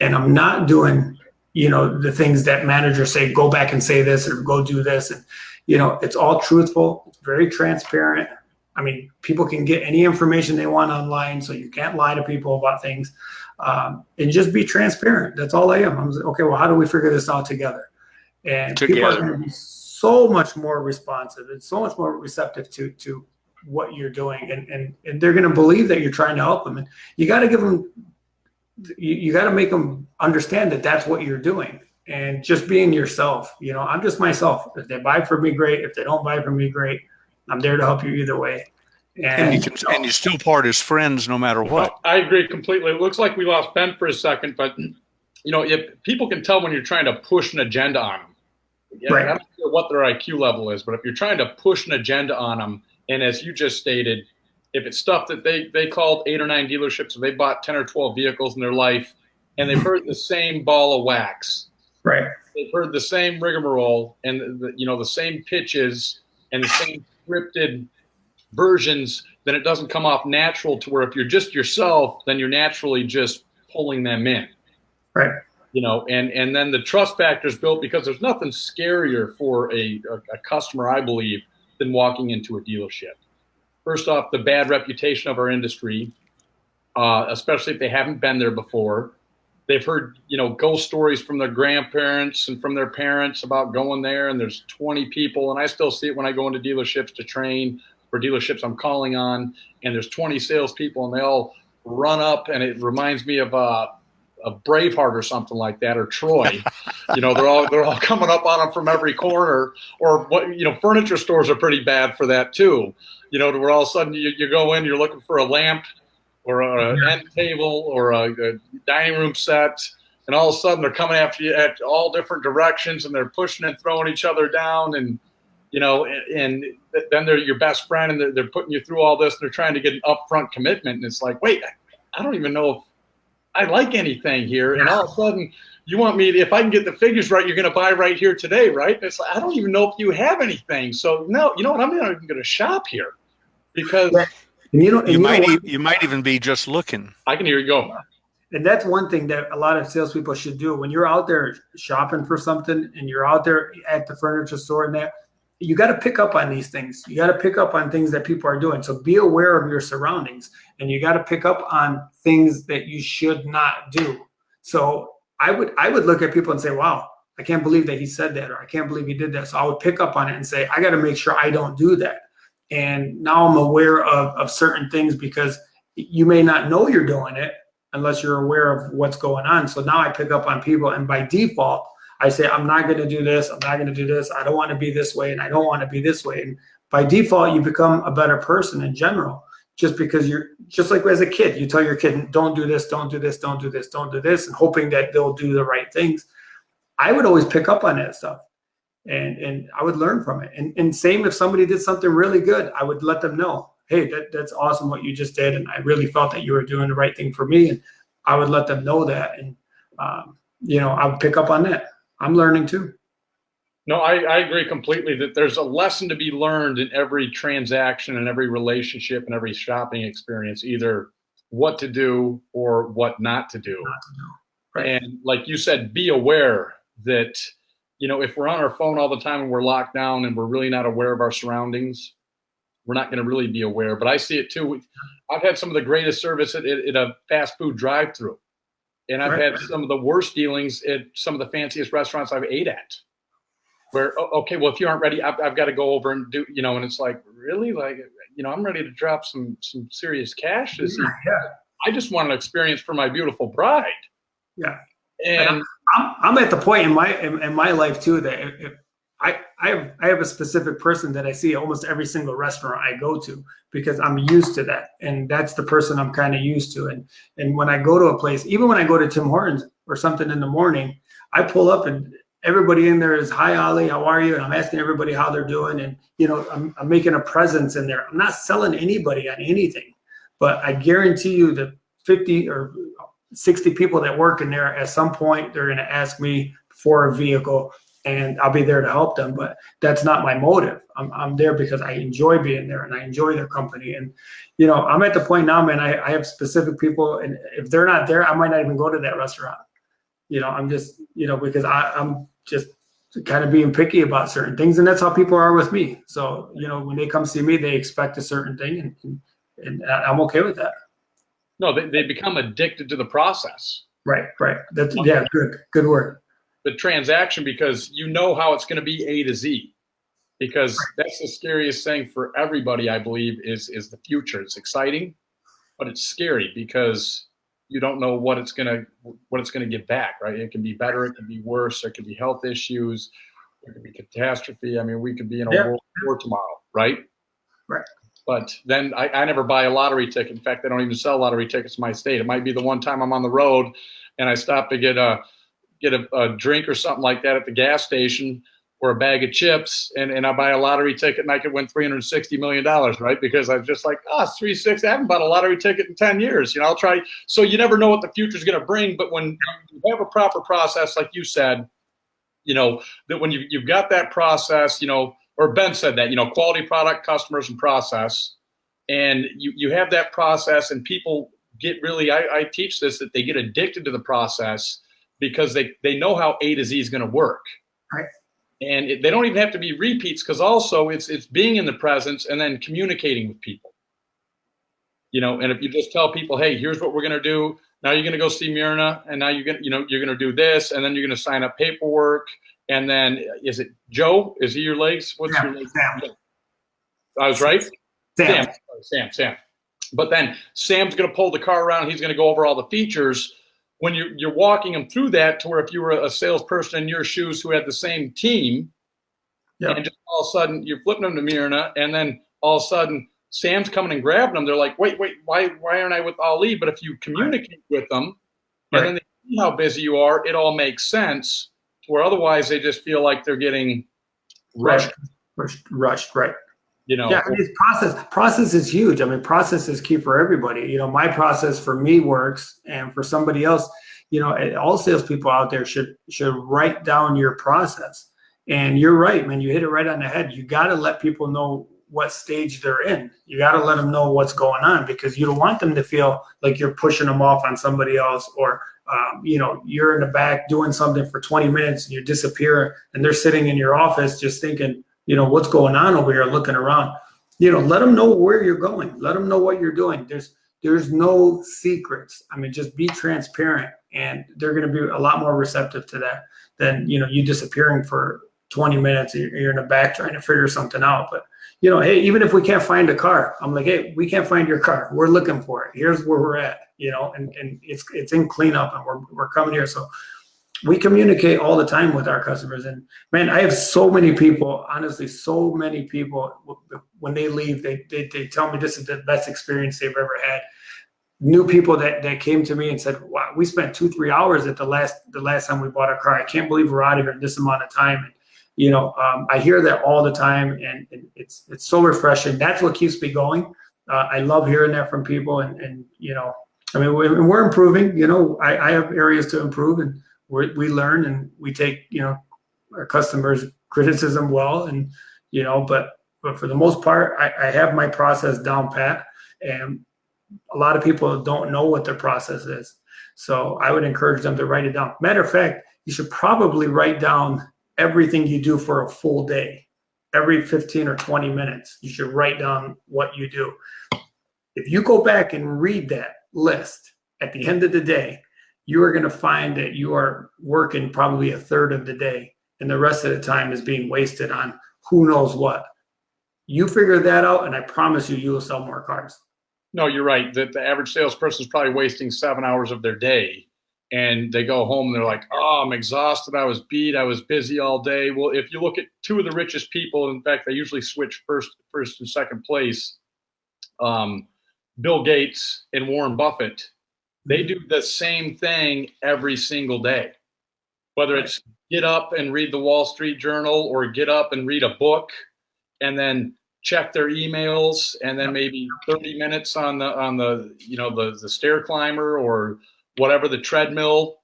and I'm not doing the things that managers say, go back and say this or go do this. And it's all truthful. It's very transparent. I mean, people can get any information they want online, so you can't lie to people about things. And just be transparent. That's all I am. I'm like, okay, well, how do we figure this out together? And people are going to be so much more responsive and so much more receptive to what you're doing. And they're going to believe that you're trying to help them. And you got to give them, you got to make them understand that that's what you're doing. And just being yourself, I'm just myself. If they buy from me, great. If they don't buy from me, great. I'm there to help you either way. And you still part as friends no matter what. Well, I agree completely. It looks like we lost Ben for a second, but if people can tell when you're trying to push an agenda on them, I don't care what their IQ level is, but if you're trying to push an agenda on them, and as you just stated, if it's stuff that they called 8 or 9 dealerships and they bought 10 or 12 vehicles in their life, and they've heard the same ball of wax. Right. They've heard the same rigmarole and the same pitches and the same scripted versions, then it doesn't come off natural to where if you're just yourself, then you're naturally just pulling them in. Right. And then the trust factor is built because there's nothing scarier for a customer, I believe, than walking into a dealership. First off, the bad reputation of our industry, especially if they haven't been there before. They've heard, ghost stories from their grandparents and from their parents about going there, and there's 20 people, and I still see it when I go into dealerships to train for dealerships I'm calling on, and there's 20 salespeople, and they all run up, and it reminds me of Braveheart or something like that, or Troy. They're all coming up on them from every corner, or furniture stores are pretty bad for that too. To where all of a sudden you go in, you're looking for a lamp or an end table or a dining room set, and all of a sudden they're coming after you at all different directions, and they're pushing and throwing each other down, and and then they're your best friend, and they're putting you through all this, and they're trying to get an upfront commitment, and it's like, wait, I don't even know if I like anything here, and all of a sudden you want me to, if I can get the figures right, you're going to buy right here today, right? And it's like, I don't even know if you have anything, so no, you know what, I'm not even going to shop here because. You might even be just looking. I can hear you go. And that's one thing that a lot of salespeople should do. When you're out there shopping for something and you're out there at the furniture store and that, you got to pick up on these things. You got to pick up on things that people are doing. So be aware of your surroundings, and you got to pick up on things that you should not do. So I would look at people and say, wow, I can't believe that he said that, or I can't believe he did that. So I would pick up on it and say, I got to make sure I don't do that. And now I'm aware of certain things because you may not know you're doing it unless you're aware of what's going on. So now I pick up on people, and by default, I say, I'm not going to do this. I'm not going to do this. I don't want to be this way, and I don't want to be this way. And by default, you become a better person in general, just because you're just like as a kid, you tell your kid, don't do this, don't do this, don't do this, don't do this, and hoping that they'll do the right things. I would always pick up on that stuff, and I would learn from it. And same if somebody did something really good, I would let them know, hey, that's awesome what you just did, and I really felt that you were doing the right thing for me. And I would let them know that, and I would pick up on that. I'm learning too. No, I agree completely that there's a lesson to be learned in every transaction and every relationship and every shopping experience, either what to do or what not to do. Not to do. Right. And like you said, be aware that, if we're on our phone all the time and we're locked down and we're really not aware of our surroundings, we're not going to really be aware. But I see it too. I've had some of the greatest service at a fast food drive-through. And I've had some of the worst dealings at some of the fanciest restaurants I've ate at. Where, okay, well, if you aren't ready, I've got to go over and do, and it's like, really? Like, I'm ready to drop some serious cash this evening. Yeah. I just want an experience for my beautiful bride. Yeah. And I'm at the point in my life too that if I have a specific person that I see at almost every single restaurant I go to, because I'm used to that, and that's the person I'm kind of used to. And when I go to a place, even when I go to Tim Hortons or something in the morning, I pull up and everybody in there is, hi, Ali, how are you? And I'm asking everybody how they're doing, and I'm making a presence in there. I'm not selling anybody on anything, but I guarantee you that 50 or 60 people that work in there, at some point they're going to ask me for a vehicle, and I'll be there to help them. But that's not my motive. I'm there because I enjoy being there and I enjoy their company. And, I'm at the point now, man, I have specific people, and if they're not there, I might not even go to that restaurant. I'm just, because I'm just kind of being picky about certain things, and that's how people are with me. So, when they come see me, they expect a certain thing, and I'm okay with that. No, they become addicted to the process. Right. That's good word. The transaction, because how it's going to be A to Z, because that's the scariest thing for everybody, I believe, is the future. It's exciting, but it's scary because you don't know what it's going to give back, right? It can be better, it can be worse, there could be health issues, there could be catastrophe. I mean, we could be in a world war tomorrow, right? Right. But then I never buy a lottery ticket. In fact, I don't even sell lottery tickets in my state. It might be the one time I'm on the road and I stop to get a drink or something like that at the gas station, or a bag of chips, and I buy a lottery ticket and I could win $360 million, right? Because I'm just like, it's 360. I haven't bought a lottery ticket in 10 years. I'll try. So you never know what the future is going to bring. But when you have a proper process, like you said, that when you've got that process, or Ben said that, quality product, customers, and process, and you have that process, and people get really, I teach this, that they get addicted to the process because they know how A to Z is going to work. Right. And they don't even have to be repeats, because also it's being in the presence and then communicating with people. And if you just tell people, hey, here's what we're going to do. Now you're going to go see Myrna, and now you're going to do this, and then you're going to sign up paperwork. And then is it Joe? Is he your legs? What's your legs? Sam. I was right? Sam. But then Sam's going to pull the car around. He's going to go over all the features. When you're walking them through that, to where if you were a salesperson in your shoes who had the same team, and just all of a sudden you're flipping them to Myrna, and then all of a sudden Sam's coming and grabbing them. They're like, wait, why aren't I with Ali? But if you communicate with them, and then they see how busy you are, it all makes sense. To where otherwise they just feel like they're getting rushed. Rushed, right. Yeah, I mean, process is huge. I mean, process is key for everybody. My process for me works, and for somebody else, all salespeople out there should write down your process. And you're right, man. You hit it right on the head. You got to let people know what stage they're in. You got to let them know what's going on, because you don't want them to feel like you're pushing them off on somebody else, or you're in the back doing something for 20 minutes and you disappear, and they're sitting in your office just thinking, what's going on over here, looking around. Let them know where you're going. Let them know what you're doing. There's no secrets. I mean, just be transparent, and they're going to be a lot more receptive to that than, you disappearing for 20 minutes. You're in the back trying to figure something out. But, you know, hey, even if we can't find a car, I'm like, hey, we can't find your car. We're looking for it. Here's where we're at, you know, and it's in cleanup, and we're coming here. So we communicate all the time with our customers. And man, I have so many people, honestly, so many people, when they leave, they tell me this is the best experience they've ever had. New people that came to me and said, wow, we spent 2-3 hours at the last time we bought a car. I can't believe we're out of here in this amount of time. And, you know, I hear that all the time, and it's so refreshing. That's what keeps me going. I love hearing that from people, and you know, I mean, we're improving. You know, I have areas to improve, and we learn, and we take, you know, our customers' criticism well, and you know, but for the most part, I have my process down pat, and a lot of people don't know what their process is. So I would encourage them to write it down. Matter of fact, you should probably write down everything you do for a full day. Every 15 or 20 minutes, you should write down what you do. If you go back and read that list at the end of the day, you are going to find that you are working probably a third of the day, and the rest of the time is being wasted on who knows what. You figure that out, and I promise you, you will sell more cars. No, you're right. The average salesperson is probably wasting 7 hours of their day, and they go home and they're like, oh, I'm exhausted. I was beat. I was busy all day. Well, if you look at two of the richest people, in fact, they usually switch first and second place, Bill Gates and Warren Buffett, they do the same thing every single day, whether it's get up and read the Wall Street Journal or get up and read a book and then check their emails, and then maybe 30 minutes on the you know, the stair climber or whatever, the treadmill,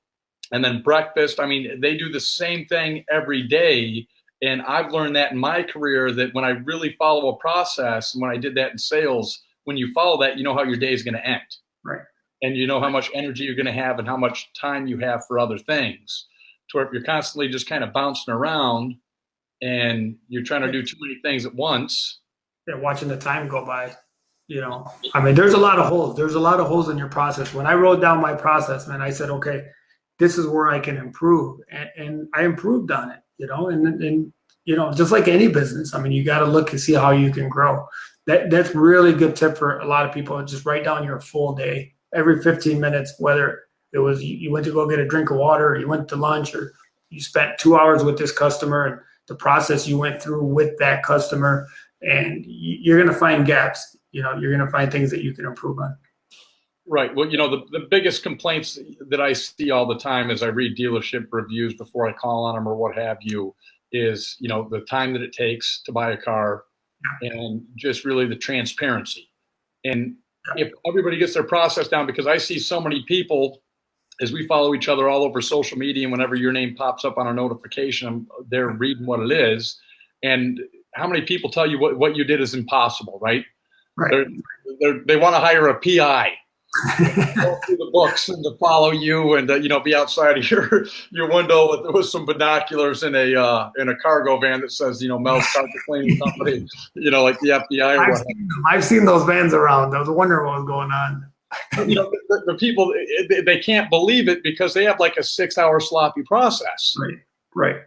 and then breakfast. I mean, they do the same thing every day. And I've learned that in my career, that when I really follow a process, and when I did that in sales, when you follow that, you know how your day is going to end. Right. And you know how much energy you're going to have and how much time you have for other things. To where if you're constantly just kind of bouncing around and you're trying to do too many things at once, yeah, watching the time go by, you know, I mean, there's a lot of holes. There's a lot of holes in your process. When I wrote down my process, man, I said, okay, this is where I can improve. And I improved on it, you know, and you know, just like any business, I mean, you got to look and see how you can grow. That's really good tip for a lot of people. Just write down your full day, every 15 minutes, whether it was you went to go get a drink of water, or you went to lunch, or you spent 2 hours with this customer, and the process you went through with that customer. And you're going to find gaps. You know, you're going to find things that you can improve on. Right. Well, you know, the biggest complaints that I see all the time as I read dealership reviews before I call on them or what have you is, you know, the time that it takes to buy a car, and just really the transparency. And if everybody gets their process down, because I see so many people, as we follow each other all over social media, and whenever your name pops up on a notification, they're reading what it is. And how many people tell you what you did is impossible, right? Right. They want to hire a PI, go through the books and to follow you, and you know, be outside of your window with some binoculars in a cargo van that says, you know, Mel's Carpet Cleaning Company, you know, like the FBI or whatever. I've seen those vans around. I was wondering what was going on. You know, the people, they can't believe it because they have like a 6-hour sloppy process. Right. Right.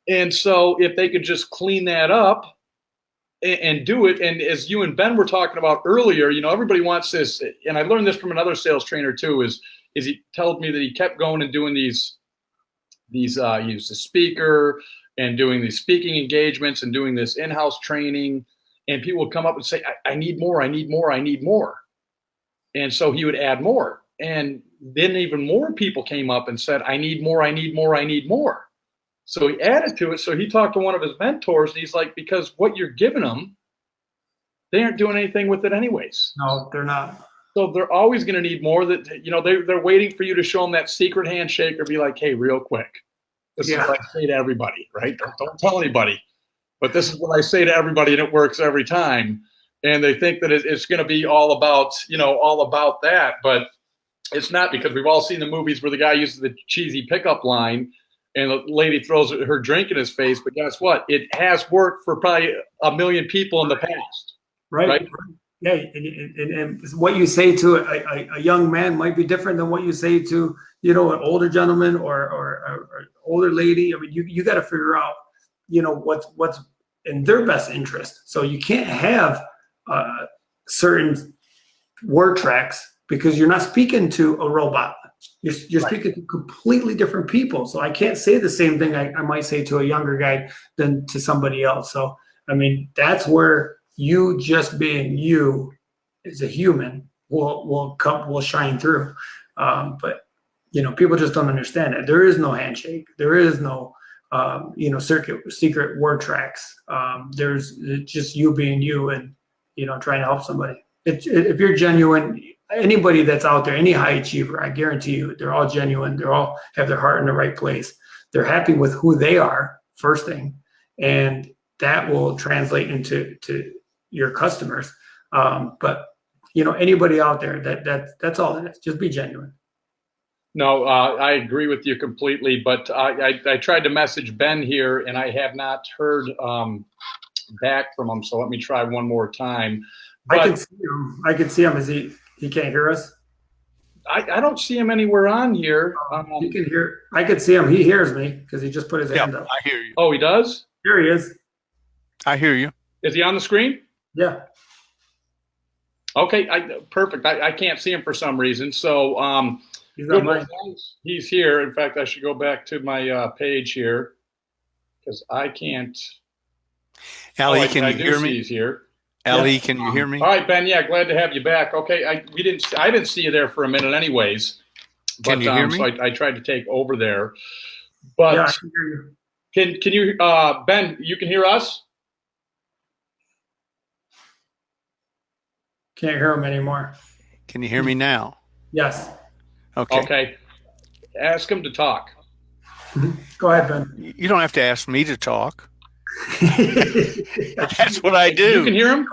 And so if they could just clean that up and do it, and as you and Ben were talking about earlier, you know, everybody wants this, and I learned this from another sales trainer too, is he told me that he kept going and doing these he was a speaker and doing these speaking engagements and doing this in-house training, and people would come up and say, I need more, I need more, I need more. And so he would add more. And then even more people came up and said, I need more, I need more, I need more. So he added to it. So he talked to one of his mentors, and he's like, because what you're giving them, they aren't doing anything with it anyways. No, they're not. So they're always going to need more. That, you know, they're waiting for you to show them that secret handshake or be like, hey, real quick, this is what I say to everybody, right? Don't tell anybody. But this is what I say to everybody, and it works every time. And they think that it's going to be all about, you know, all about that. But it's not, because we've all seen the movies where the guy uses the cheesy pickup line and the lady throws her drink in his face. But guess what? It has worked for probably 1 million people in the past. Right? Yeah. And what you say to a young man might be different than what you say to, you know, an older gentleman or older lady. I mean, you got to figure out, you know, what's in their best interest. So you can't have certain word tracks because you're not speaking to a robot. You're speaking to completely different people. So I can't say the same thing I might say to a younger guy than to somebody else. So, I mean, that's where you just being you as a human will shine through. But, you know, people just don't understand it. There is no handshake. There is no, you know, secret word tracks. There's just you being you and, you know, trying to help somebody. If you're genuine, anybody that's out there, any high achiever, I guarantee you, they're all genuine. They're all have their heart in the right place. They're happy with who they are, first thing, and that will translate into your customers. But you know, anybody out there, that's all it is. Just be genuine. No, I agree with you completely. But I tried to message Ben here, and I have not heard back from him. So let me try one more time. But I can see him. I can see him. Is he can't hear us? I don't see him anywhere on here. He can hear. I can see him. He hears me because he just put his hand up. I hear you. Oh, he does? Here he is. I hear you. Is he on the screen? Yeah. Okay, perfect. I can't see him for some reason. So he's here. In fact, I should go back to my page here because I can't. Ali, can you hear me? He's here. Ali, can you hear me? All right, Ben. Yeah, glad to have you back. Okay, I didn't see you there for a minute, anyways. But, can you hear me? So I tried to take over there. But yeah, I can hear you. Can you, Ben? You can hear us? Can't hear him anymore. Can you hear me now? Yes. Okay. Okay. Ask him to talk. Go ahead, Ben. You don't have to ask me to talk. That's what I do. You can hear him?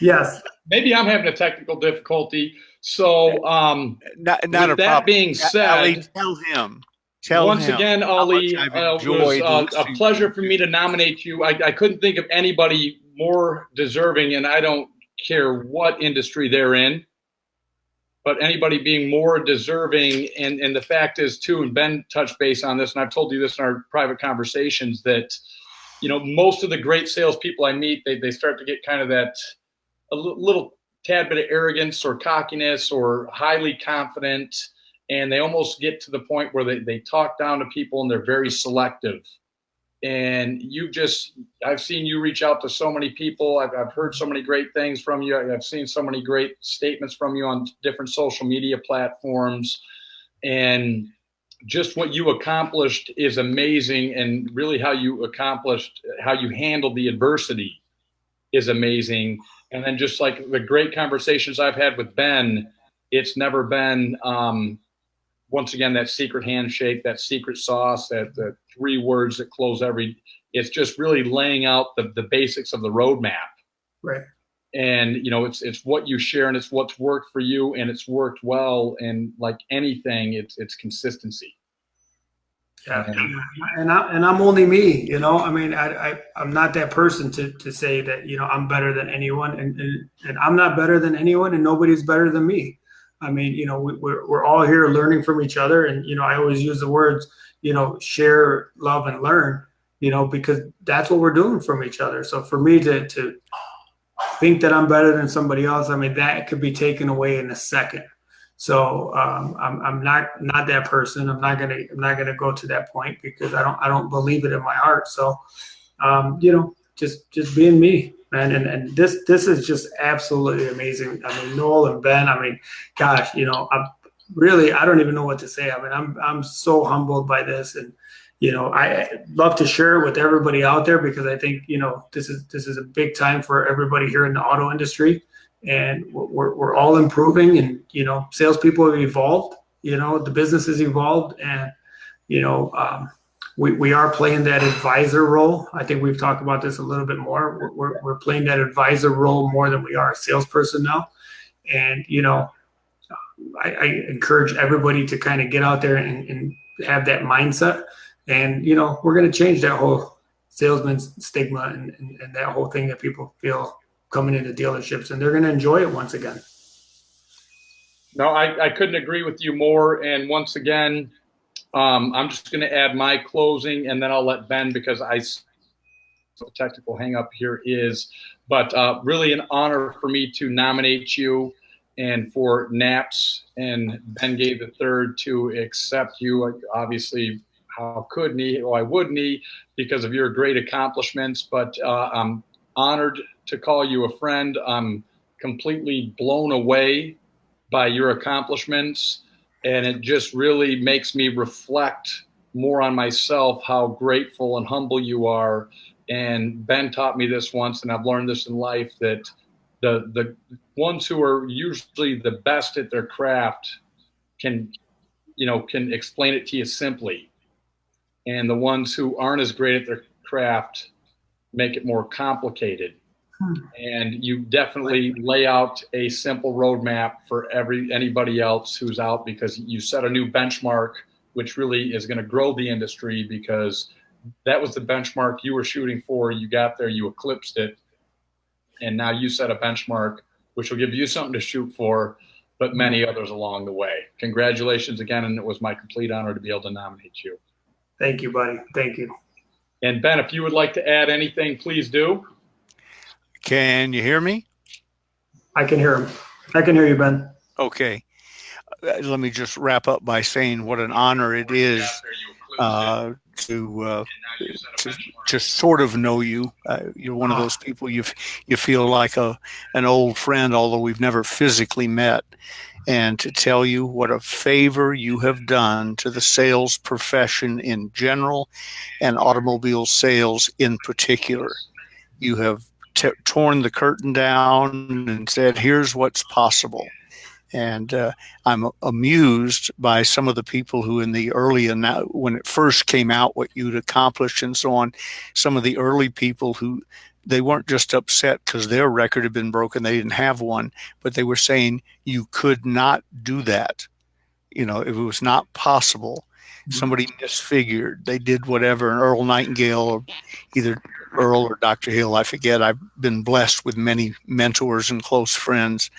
Yes. Maybe I'm having a technical difficulty. So, not a that problem. Being said, Ali, tell him. Once again, Ali, it was a pleasure for me to nominate you. I couldn't think of anybody more deserving, and I don't care what industry they're in, but anybody being more deserving. And the fact is, too, and Ben touched base on this, and I've told you this in our private conversations, that, you know, most of the great salespeople I meet, they start to get kind of that a little tad bit of arrogance or cockiness or highly confident, and they almost get to the point where they talk down to people and they're very selective. And I've seen you reach out to so many people. I've heard so many great things from you. I've seen so many great statements from you on different social media platforms. And just what you accomplished is amazing. And really how you handled the adversity is amazing. And then just like the great conversations I've had with Ben, it's never been, once again, that secret handshake, that secret sauce, the 3 words that close it's just really laying out the basics of the roadmap. Right. And, you know, it's what you share and it's what's worked for you and it's worked well. And like anything, it's consistency. Yeah. And I'm only me, you know, I mean, I'm not that person to say that, you know, I'm better than anyone and I'm not better than anyone and nobody's better than me. I mean, you know, we're all here learning from each other. And, you know, I always use the words, you know, share, love, and learn, you know, because that's what we're doing from each other. So for me to think that I'm better than somebody else, I mean, that could be taken away in a second. So I'm not that person. I'm not gonna go to that point because I don't believe it in my heart. So, you know, just being me. And this is just absolutely amazing. I mean, Noel and Ben, I mean, gosh, you know, I don't even know what to say. I mean, I'm so humbled by this. And, you know, I love to share it with everybody out there because I think, you know, this is a big time for everybody here in the auto industry. And we're all improving and, you know, salespeople have evolved, you know, the business has evolved and, you know, we are playing that advisor role. I think we've talked about this a little bit more. We're playing that advisor role more than we are a salesperson now. And, you know, I encourage everybody to kind of get out there and have that mindset. And, you know, we're going to change that whole salesman stigma and that whole thing that people feel coming into dealerships, and they're going to enjoy it once again. No, I couldn't agree with you more. And once again, I'm just going to add my closing, and then I'll let Ben, because the technical hang up here is. But really an honor for me to nominate you and for NAPS and Ben Gay III to accept you. Obviously, how couldn't he? Why wouldn't he? Because of your great accomplishments. But I'm honored to call you a friend. I'm completely blown away by your accomplishments. And it just really makes me reflect more on myself, how grateful and humble you are. And Ben taught me this once, and I've learned this in life, that the ones who are usually the best at their craft can explain it to you simply. And the ones who aren't as great at their craft make it more complicated. And you definitely lay out a simple roadmap for anybody else who's out, because you set a new benchmark, which really is going to grow the industry, because that was the benchmark you were shooting for. You got there, you eclipsed it, and now you set a benchmark which will give you something to shoot for, but many others along the way. Congratulations again, and it was my complete honor to be able to nominate you. Thank you, buddy. Thank you. And Ben, if you would like to add anything, please do. Can you hear me? I can hear him. I can hear you, Ben. Okay. Let me just wrap up by saying what an honor it is to just sort of know you. You're one of those people you feel like an old friend, although we've never physically met. And to tell you what a favor you have done to the sales profession in general and automobile sales in particular. You have torn the curtain down and said, here's what's possible. And I'm amused by some of the people who in the early, and when it first came out, what you'd accomplished and so on, some of the early people who, they weren't just upset because their record had been broken, they didn't have one, but they were saying you could not do that. You know, it was not possible. Somebody misfigured. They did whatever. And Earl Nightingale, or either Earl or Dr. Hill, I forget. I've been blessed with many mentors and close friends.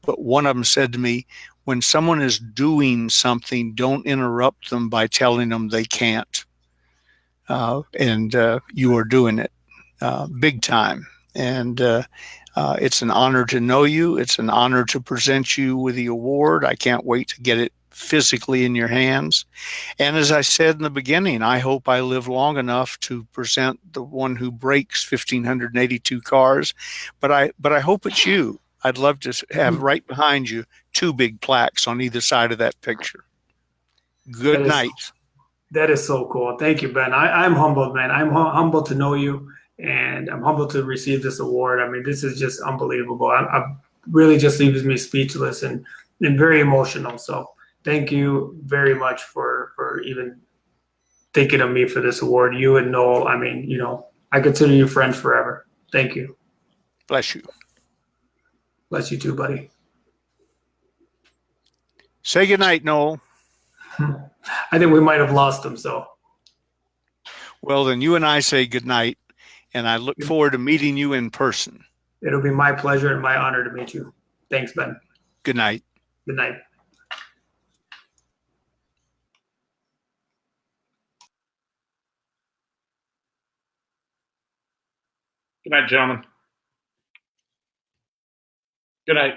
But one of them said to me, when someone is doing something, don't interrupt them by telling them they can't. And you are doing it big time. And it's an honor to know you. It's an honor to present you with the award. I can't wait to get it physically in your hands. And as I said in the beginning, I hope I live long enough to present the one who breaks 1,582 cars. But I hope it's you. I'd love to have right behind you 2 big plaques on either side of that picture. Good night. That is so cool. Thank you, Ben. I'm humbled, man. I'm humbled to know you, and I'm humbled to receive this award. I mean, this is just unbelievable. I really just leaves me speechless and very emotional. So thank you very much for even thinking of me for this award. You and Noel, I mean, you know, I consider you friends forever. Thank you. Bless you. Bless you too, buddy. Say goodnight, Noel. I think we might have lost him, so. Well, then you and I say goodnight, and I look forward to meeting you in person. It'll be my pleasure and my honor to meet you. Thanks, Ben. Good night. Good night. Good night, gentlemen. Good night.